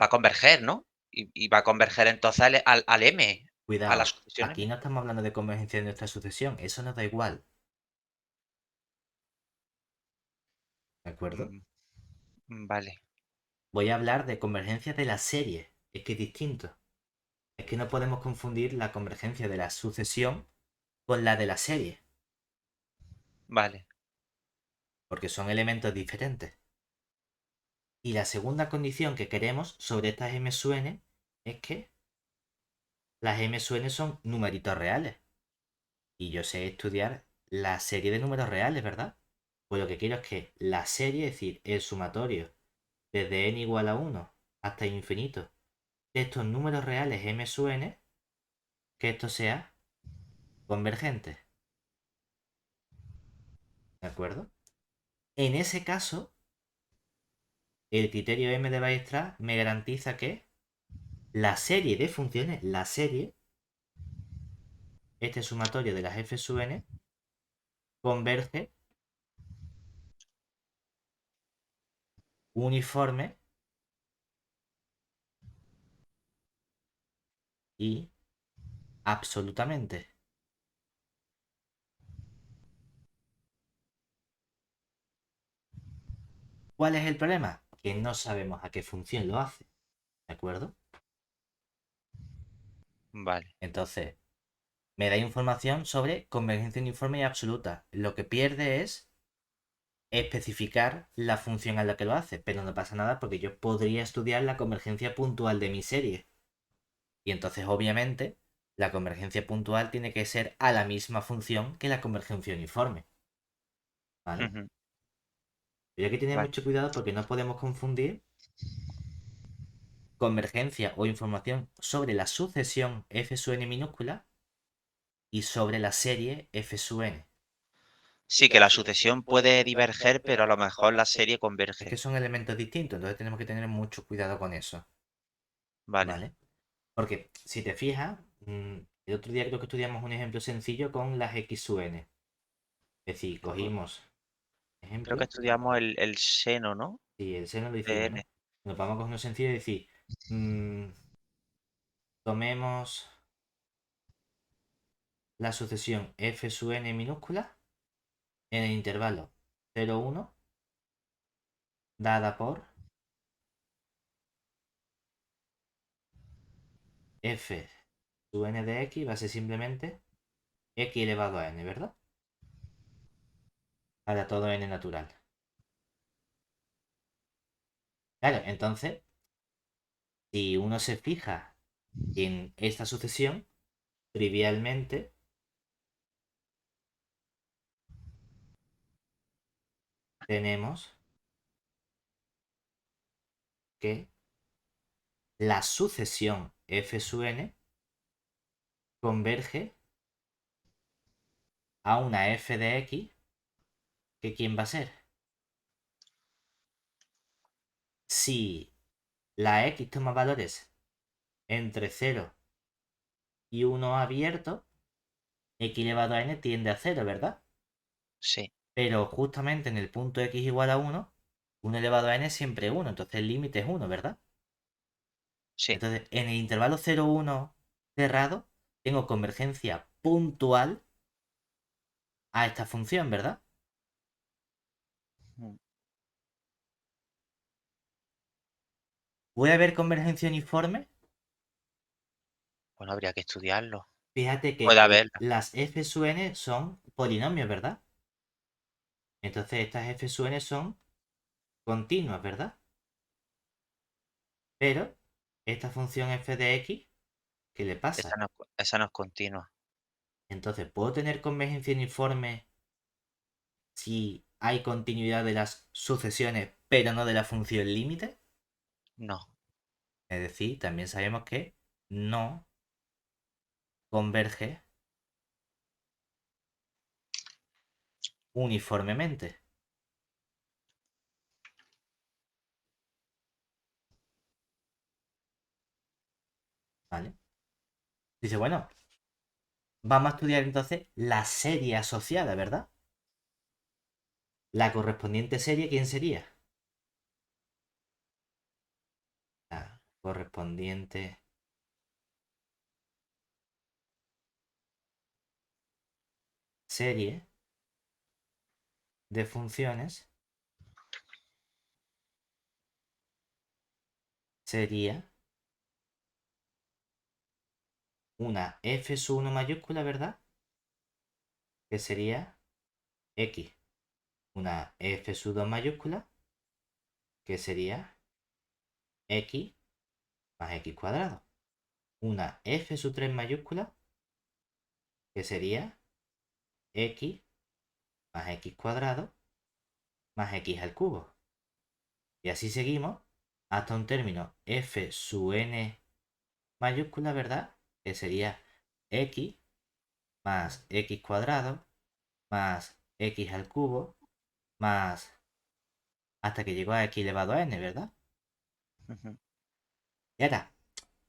Speaker 2: a converger, ¿no? Y va a converger entonces al m, a la
Speaker 1: Cuidado,
Speaker 2: sucesión
Speaker 1: aquí
Speaker 2: m.
Speaker 1: no estamos hablando de convergencia de nuestra sucesión, eso nos da igual, ¿de acuerdo?
Speaker 2: Mm, vale,
Speaker 1: Voy a hablar de convergencia de la serie, es que es distinto. Es que no podemos confundir la convergencia de la sucesión con la de la serie,
Speaker 2: vale.
Speaker 1: porque son elementos diferentes. Y la segunda condición que queremos sobre estas m sub n es que las m sub n son numeritos reales. Y yo sé estudiar la serie de números reales, ¿verdad? Pues lo que quiero es que la serie, es decir, el sumatorio desde n igual a 1 hasta infinito de estos números reales m sub n, que esto sea convergente. ¿De acuerdo? En ese caso, el criterio m de Weierstrass me garantiza que la serie de funciones, la serie, este sumatorio de las f sub n, converge uniforme y absolutamente. ¿Cuál es el problema? Que no sabemos a qué función lo hace. ¿De acuerdo?
Speaker 2: Vale.
Speaker 1: Entonces, me da información sobre convergencia uniforme y absoluta. Lo que pierde es especificar la función a la que lo hace, pero no pasa nada porque yo podría estudiar la convergencia puntual de mi serie. Y entonces, obviamente, la convergencia puntual tiene que ser a la misma función que la convergencia uniforme. ¿Vale?
Speaker 2: Ujú,
Speaker 1: Pero hay que tener
Speaker 2: vale.
Speaker 1: mucho cuidado porque no podemos confundir convergencia o información sobre la sucesión f sub n minúscula y sobre la serie f sub n.
Speaker 2: Sí, que la sucesión puede diverger, pero a lo mejor la serie
Speaker 1: Es que
Speaker 2: converge.
Speaker 1: son elementos distintos, entonces tenemos que tener mucho cuidado con eso.
Speaker 2: Vale.
Speaker 1: ¿Vale? Porque si te fijas, el otro día creo que estudiamos un ejemplo sencillo con las x sub n. Es decir, cogimos
Speaker 2: Creo que
Speaker 1: ejemplo,
Speaker 2: estudiamos el seno, ¿no?
Speaker 1: y el seno lo
Speaker 2: De
Speaker 1: hicimos,
Speaker 2: n.
Speaker 1: ¿no? Nos vamos a coger uno sencillo y decir, mm, tomemos la sucesión f sub n minúscula en el intervalo 0, 1, dada por f sub n de x va a ser simplemente x elevado a n, ¿verdad? Para todo n natural. Claro, entonces, si uno se fija en esta sucesión, trivialmente tenemos que la sucesión f sub n converge a una f de x, que ¿quién va a ser? Si la x toma valores entre 0 y 1 abierto, x elevado a n tiende a 0, ¿verdad?
Speaker 2: Sí,
Speaker 1: Pero justamente en el punto x igual a 1 elevado a n es siempre 1, entonces el límite es 1, ¿verdad?
Speaker 2: sí.
Speaker 1: Entonces, en el intervalo 0,1 cerrado, tengo convergencia puntual a esta función, ¿verdad?
Speaker 2: Mm.
Speaker 1: ¿Puede haber convergencia uniforme?
Speaker 2: Bueno, habría que estudiarlo.
Speaker 1: Fíjate
Speaker 2: Puede
Speaker 1: que
Speaker 2: haberla.
Speaker 1: las f sub n son polinomios, ¿verdad? Entonces estas f sub n son continuas, ¿verdad? Pero esta función f de x, ¿qué le pasa?
Speaker 2: Esa no es continua.
Speaker 1: Entonces, ¿puedo tener convergencia uniforme si hay continuidad de las sucesiones, pero no de la función límite?
Speaker 2: No,
Speaker 1: Es decir, también sabemos que no converge uniformemente. ¿Vale? Dice, bueno, vamos a estudiar entonces la serie asociada, ¿verdad? La correspondiente serie, ¿quién sería? La correspondiente serie de funciones sería una f sub 1 mayúscula, ¿verdad? Que sería x. Una f sub 2 mayúscula, que sería x más x cuadrado. Una f sub 3 mayúscula, que sería x más x cuadrado más x al cubo. Y así seguimos hasta un término f sub n mayúscula, ¿verdad? Que sería x más x cuadrado más x al cubo más hasta que llegó a x elevado a n, ¿verdad?
Speaker 2: ujú,
Speaker 1: Y ahora,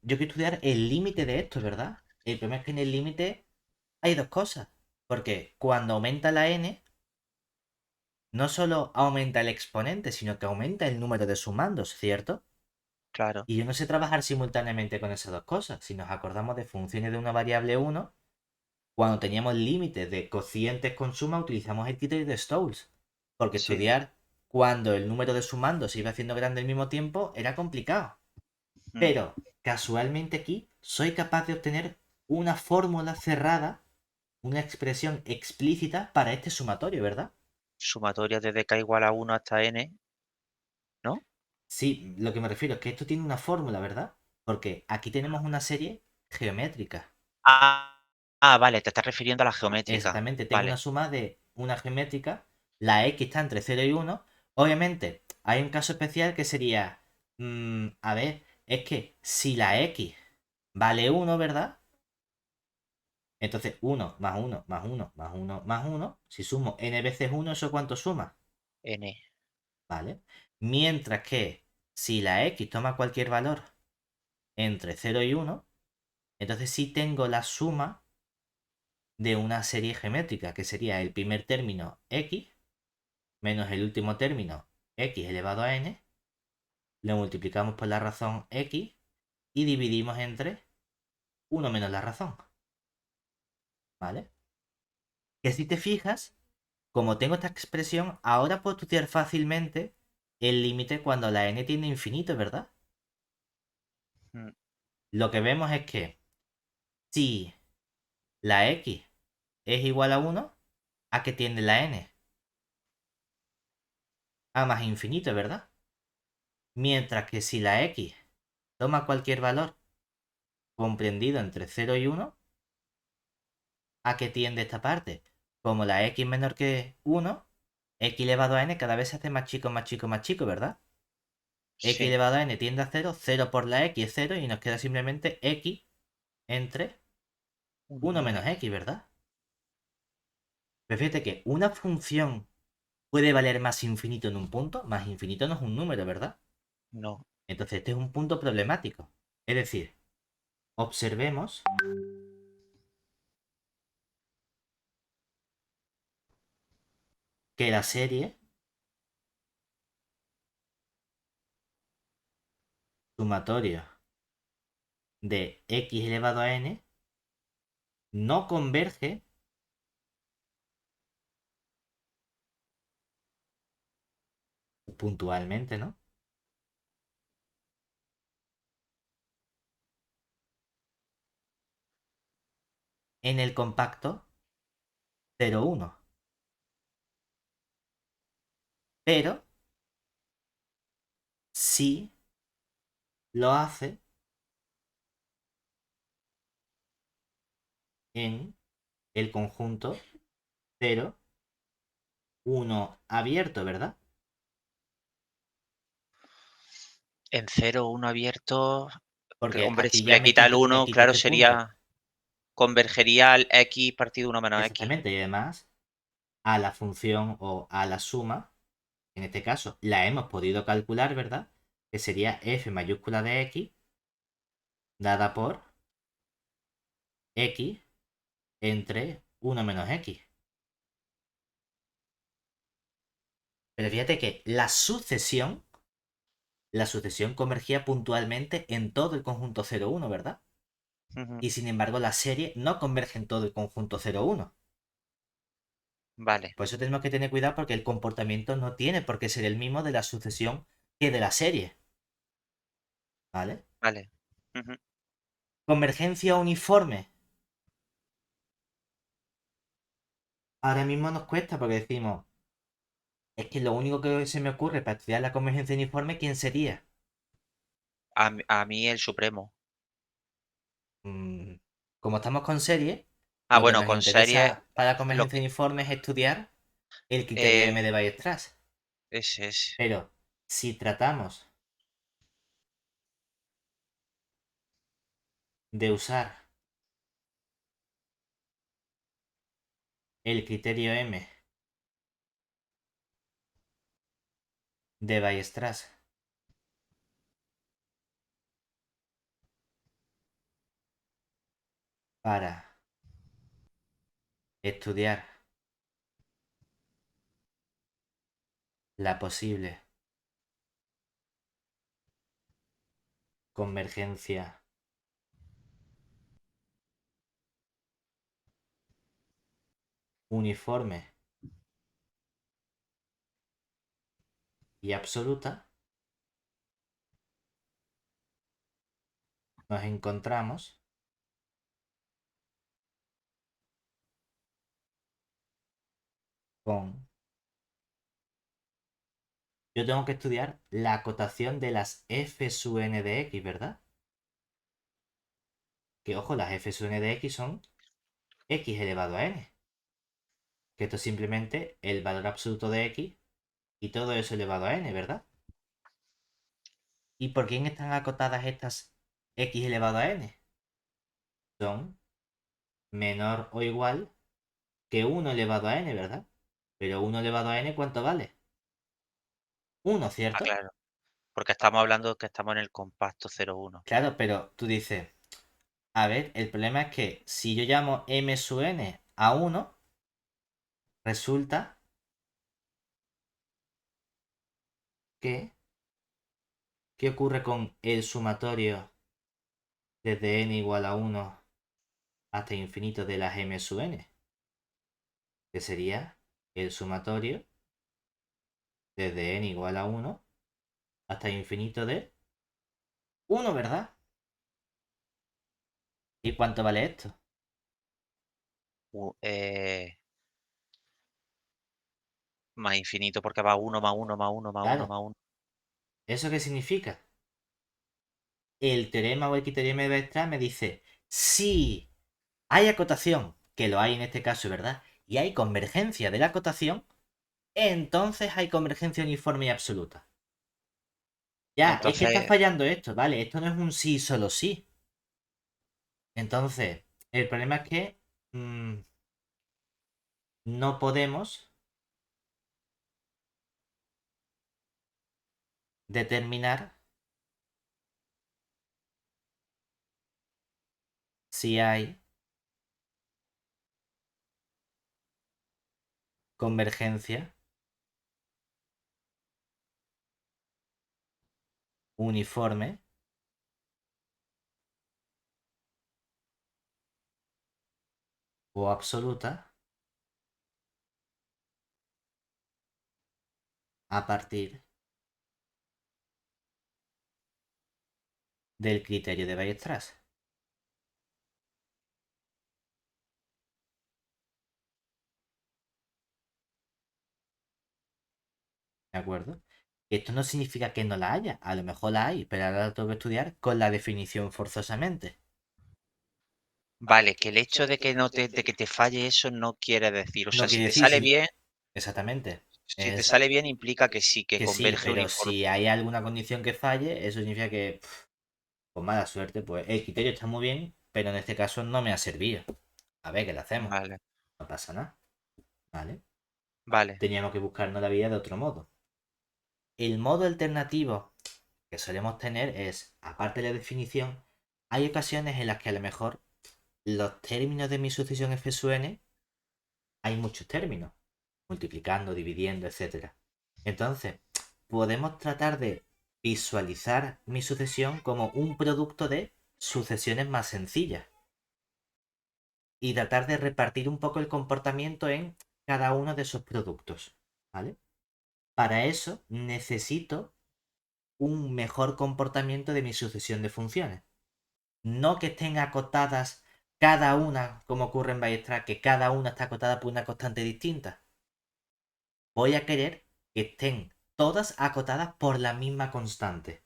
Speaker 1: yo quiero estudiar el límite de esto, ¿verdad? El problema es que en el límite hay dos cosas. Porque cuando aumenta la n, no solo aumenta el exponente, sino que aumenta el número de sumandos, ¿cierto?
Speaker 2: claro,
Speaker 1: Y yo no sé trabajar simultáneamente con esas dos cosas. Si nos acordamos de funciones de una variable 1, cuando teníamos límites de cocientes con suma, utilizamos el criterio de Stokes. Porque
Speaker 2: sí.
Speaker 1: estudiar cuando el número de sumandos se iba haciendo grande al mismo tiempo era complicado.
Speaker 2: Mm.
Speaker 1: Pero casualmente aquí soy capaz de obtener una fórmula cerrada, una expresión explícita para este sumatorio, ¿verdad?
Speaker 2: Sumatoria desde k igual a 1 hasta n, ¿no?
Speaker 1: Sí, lo que me refiero es que esto tiene una fórmula, ¿verdad? Porque aquí tenemos una serie geométrica.
Speaker 2: Ah, vale, te estás refiriendo a la geométrica.
Speaker 1: Exactamente, tengo una
Speaker 2: Vale,
Speaker 1: suma de una geométrica, la x está entre 0 y 1. Obviamente, hay un caso especial que sería, a ver, es que si la x vale 1, ¿verdad? Entonces 1 más 1 más 1 más 1 más 1, si sumo n veces 1, ¿eso cuánto suma?
Speaker 2: n.
Speaker 1: ¿Vale? Mientras que si la x toma cualquier valor entre 0 y 1, entonces sí tengo la suma de una serie geométrica, que sería el primer término x menos el último término x elevado a n, lo multiplicamos por la razón x y dividimos entre 1 menos la razón. ¿Vale? Que si te fijas, como tengo esta expresión, ahora puedo estudiar fácilmente el límite cuando la n tiende a infinito, ¿verdad?
Speaker 2: Mm,
Speaker 1: Lo que vemos es que si la x es igual a 1, ¿a qué tiende la n? A más infinito, ¿verdad? Mientras que si la x toma cualquier valor comprendido entre 0 y 1, ¿a qué tiende esta parte? Como la x menor que 1, x elevado a n cada vez se hace más chico, más chico, más chico, ¿verdad? X
Speaker 2: Sí,
Speaker 1: elevado a n tiende a 0, 0 por la x es 0 y nos queda simplemente x entre
Speaker 2: 1
Speaker 1: 1
Speaker 2: menos
Speaker 1: menos
Speaker 2: x.
Speaker 1: x, ¿verdad? Pero fíjate que una función puede valer más infinito en un punto, más infinito no es un número, ¿verdad?
Speaker 2: No.
Speaker 1: Entonces este es un punto problemático. Es decir, observemos que la serie sumatorio de x elevado a n no converge puntualmente, ¿no? En el compacto 0,1. Pero sí lo hace en el conjunto 0, 1 abierto, ¿verdad?
Speaker 2: En 0, 1 abierto,
Speaker 1: Porque
Speaker 2: hombre,
Speaker 1: aquí
Speaker 2: si
Speaker 1: ya
Speaker 2: le quita el
Speaker 1: me
Speaker 2: 1,
Speaker 1: quito
Speaker 2: claro,
Speaker 1: este punto.
Speaker 2: sería convergería al x partido 1 menos x.
Speaker 1: Exactamente. Y además, a la función o a la suma, en este caso, la hemos podido calcular, ¿verdad? Que sería f mayúscula de x dada por x entre 1 menos x. Pero fíjate que la sucesión convergía puntualmente en todo el conjunto 0,1, ¿verdad?
Speaker 2: Ujú.
Speaker 1: Y sin embargo la serie no converge en todo el conjunto 0,1.
Speaker 2: Vale,
Speaker 1: Por eso tenemos que tener cuidado porque el comportamiento no tiene por qué ser el mismo de la sucesión que de la serie. ¿Vale?
Speaker 2: vale. Ujú.
Speaker 1: Convergencia uniforme. Ahora mismo nos cuesta porque decimos, es que lo único que se me ocurre para estudiar la convergencia uniforme, ¿quién sería?
Speaker 2: A mí el supremo.
Speaker 1: Mm, Como estamos con serie,
Speaker 2: Ah,
Speaker 1: lo que
Speaker 2: bueno,
Speaker 1: nos
Speaker 2: con serie,
Speaker 1: interesa para la
Speaker 2: lo
Speaker 1: convergencia
Speaker 2: que
Speaker 1: uniforme es estudiar el criterio
Speaker 2: eh,
Speaker 1: M de Weierstrass.
Speaker 2: ese es.
Speaker 1: Pero si tratamos de usar el criterio M de Weierstrass para estudiar la posible convergencia uniforme y absoluta, nos encontramos con... Yo tengo que estudiar la acotación de las f sub n de x, ¿verdad? Que ojo, las f sub n de x son x elevado a n. Que esto es simplemente el valor absoluto de x y todo eso elevado a n, ¿verdad? ¿Y por quién están acotadas estas x elevado a n? Son menor o igual que 1 elevado a n, ¿verdad? Pero 1 elevado a n, ¿cuánto vale? 1,
Speaker 2: Ah,
Speaker 1: ¿cierto?
Speaker 2: claro, porque estamos hablando que estamos en el compacto 0,1.
Speaker 1: Claro, pero tú dices, a ver, el problema es que si yo llamo m sub n a 1, resulta que, ¿qué ocurre con el sumatorio desde n igual a 1 hasta infinito de las m sub n? Que sería el sumatorio desde n igual a 1 hasta infinito de 1, ¿verdad? ¿Y cuánto vale esto?
Speaker 2: U- eh, Más infinito porque va uno más uno más uno más uno
Speaker 1: Claro,
Speaker 2: más uno.
Speaker 1: ¿Eso qué significa? El teorema o el teorema de Weierstrass me dice, si hay acotación, que lo hay en este caso, ¿verdad? Y hay convergencia de la acotación, entonces hay convergencia uniforme y absoluta. Ya, es que está
Speaker 2: Entonces,
Speaker 1: fallando esto, ¿vale? Esto no es un sí, solo sí. Entonces, el problema es que no podemos determinar si hay convergencia uniforme o absoluta a partir del criterio de Weierstrass. ¿De acuerdo? Esto no significa que no la haya, a lo mejor la hay, pero ahora la tengo que estudiar con la definición forzosamente.
Speaker 2: vale, que el hecho de que te falle eso no quiere decir, o
Speaker 1: No
Speaker 2: sea, si
Speaker 1: quiere
Speaker 2: te
Speaker 1: decir
Speaker 2: sale
Speaker 1: si...
Speaker 2: bien,
Speaker 1: Exactamente.
Speaker 2: si te
Speaker 1: Es
Speaker 2: sale bien implica que sí, que
Speaker 1: que sí,
Speaker 2: converge
Speaker 1: pero
Speaker 2: uniforme.
Speaker 1: si hay alguna condición que falle, eso significa que, con mala suerte, pues el criterio está muy bien, pero en este caso no me ha servido. A ver, ¿qué le hacemos?
Speaker 2: Vale,
Speaker 1: No pasa nada, ¿vale?
Speaker 2: vale.
Speaker 1: Teníamos que buscarnos la vida de otro modo. El modo alternativo que solemos tener es, aparte de la definición, hay ocasiones en las que a lo mejor los términos de mi sucesión f sub n, hay muchos términos, multiplicando, dividiendo, etcétera. Entonces, podemos tratar de visualizar mi sucesión como un producto de sucesiones más sencillas y tratar de repartir un poco el comportamiento en cada uno de esos productos, ¿vale? Para eso necesito un mejor comportamiento de mi sucesión de funciones. No que estén acotadas cada una, como ocurre en Weierstrass, que cada una está acotada por una constante distinta. Voy a querer que estén todas acotadas por la misma constante.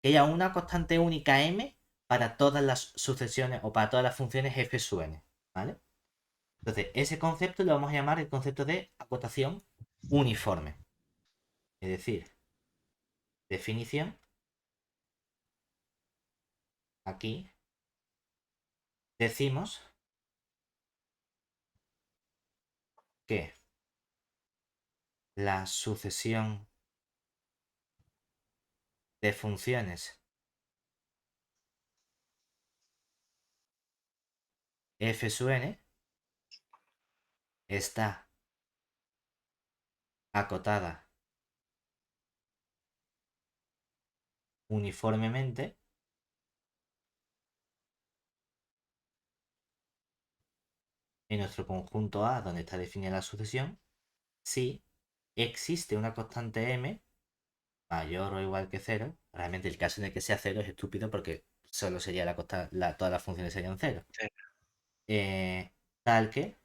Speaker 1: Que haya una constante única m para todas las sucesiones o para todas las funciones f sub n. ¿Vale? Entonces, ese concepto lo vamos a llamar el concepto de acotación uniforme. Es decir, definición, aquí decimos que la sucesión de funciones f sub n está acotada uniformemente en nuestro conjunto A, donde está definida la sucesión, si existe una constante m mayor o igual que cero. Realmente el caso en el que sea cero es estúpido porque solo sería todas las funciones serían cero.
Speaker 2: Sí.
Speaker 1: Tal que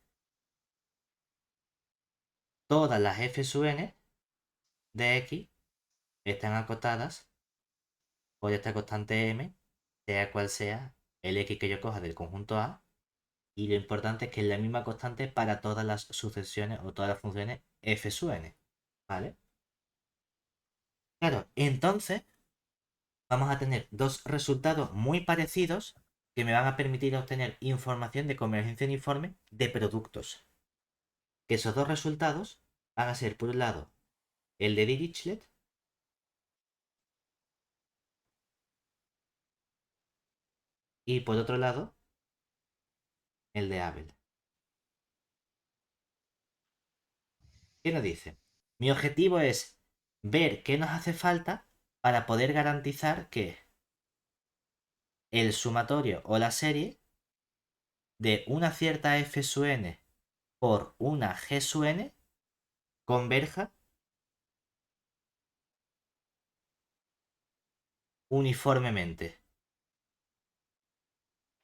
Speaker 1: todas las f sub n de x están acotadas por esta constante m, sea cual sea el x que yo coja del conjunto A. Y lo importante es que es la misma constante para todas las sucesiones o todas las funciones f sub n. ¿Vale? Claro, entonces vamos a tener dos resultados muy parecidos que me van a permitir obtener información de convergencia uniforme de productos. Que esos dos resultados van a ser, por un lado, el de Dirichlet y por otro lado, el de Abel. ¿Qué nos dice? Mi objetivo es ver qué nos hace falta para poder garantizar que el sumatorio o la serie de una cierta f sub n por una g sub n converja uniformemente.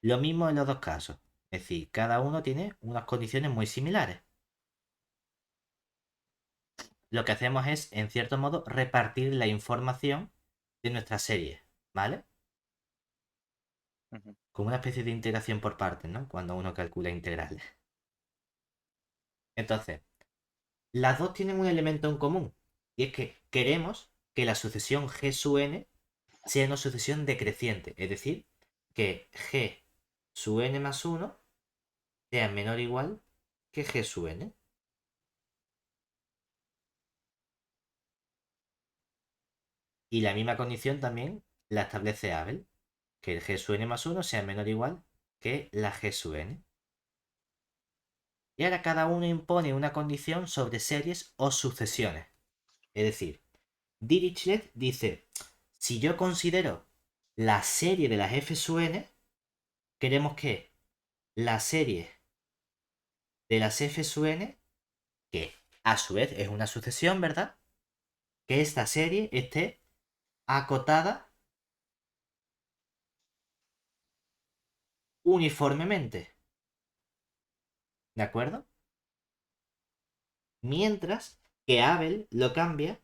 Speaker 1: Lo mismo en los dos casos. Es decir, cada uno tiene unas condiciones muy similares. lo que hacemos es, en cierto modo, repartir la información de nuestra serie, ¿vale?
Speaker 2: Ujú.
Speaker 1: Como una especie de integración por partes, ¿no? Cuando uno calcula integrales. Entonces, las dos tienen un elemento en común, y es que queremos que la sucesión G sub n sea una sucesión decreciente, es decir, que G sub n más 1 sea menor o igual que G sub n. Y la misma condición también la establece Abel, que el G sub n más 1 sea menor o igual que la G sub n. Y ahora cada uno impone una condición sobre series o sucesiones. Es decir, Dirichlet dice, si yo considero la serie de las f sub n, queremos que la serie de las f sub n, que a su vez es una sucesión, ¿verdad? Que esta serie esté acotada uniformemente. ¿De acuerdo? Mientras que Abel lo cambia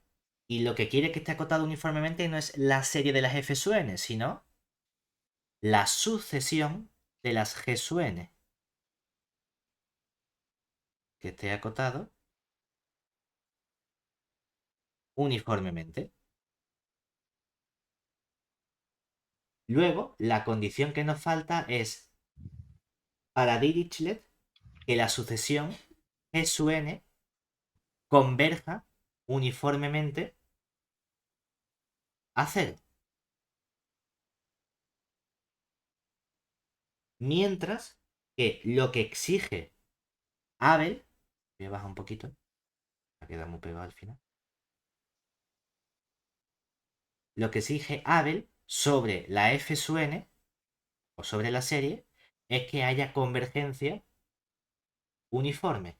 Speaker 1: y lo que quiere que esté acotado uniformemente no es la serie de las f sub n, sino la sucesión de las g sub n. Que esté acotado uniformemente. Luego, la condición que nos falta es para Dirichlet que la sucesión G sub n converja uniformemente a cero. Mientras que lo que exige Abel, voy a bajar un poquito, va a quedar muy pegado al final. Lo que exige Abel sobre la f sub n o sobre la serie es que haya convergencia uniforme.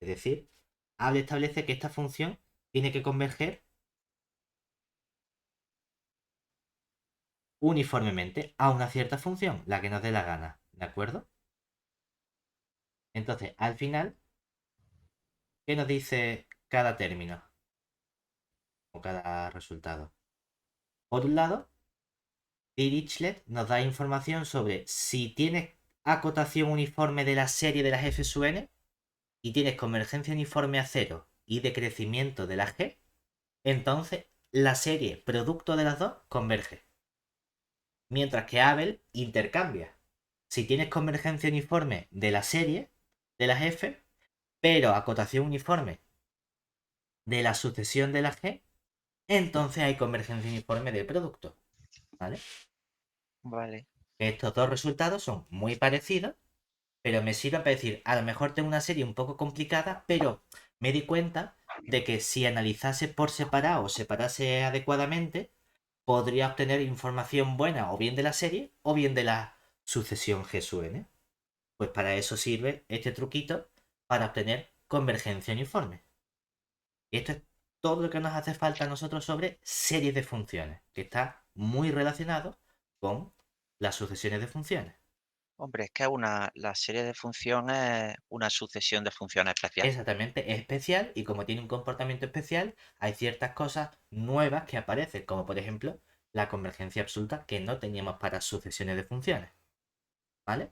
Speaker 1: Es decir, Abel establece que esta función tiene que converger uniformemente a una cierta función, la que nos dé la gana, ¿de acuerdo? Entonces, al final, ¿qué nos dice cada término o cada resultado? Por un lado, Dirichlet nos da información sobre si tienes acotación uniforme de la serie de las f sub n y tienes convergencia uniforme a cero y decrecimiento de la g, entonces la serie producto de las dos converge. Mientras que Abel intercambia. Si tienes convergencia uniforme de la serie de las f, pero acotación uniforme de la sucesión de la g, entonces hay convergencia uniforme del producto. ¿Vale?
Speaker 2: Vale.
Speaker 1: Estos dos resultados son muy parecidos, pero me sirven para decir, a lo mejor tengo una serie un poco complicada, pero me di cuenta de que si analizase por separado o separase adecuadamente, podría obtener información buena o bien de la serie o bien de la sucesión G sub n. Pues para eso sirve este truquito para obtener convergencia uniforme. Y esto es todo lo que nos hace falta a nosotros sobre series de funciones, que está muy relacionado con las sucesiones de funciones.
Speaker 2: Hombre, es que la serie de funciones es una sucesión de funciones especiales.
Speaker 1: Exactamente, es especial y como tiene un comportamiento especial, hay ciertas cosas nuevas que aparecen, como por ejemplo la convergencia absoluta que no teníamos para sucesiones de funciones. ¿Vale?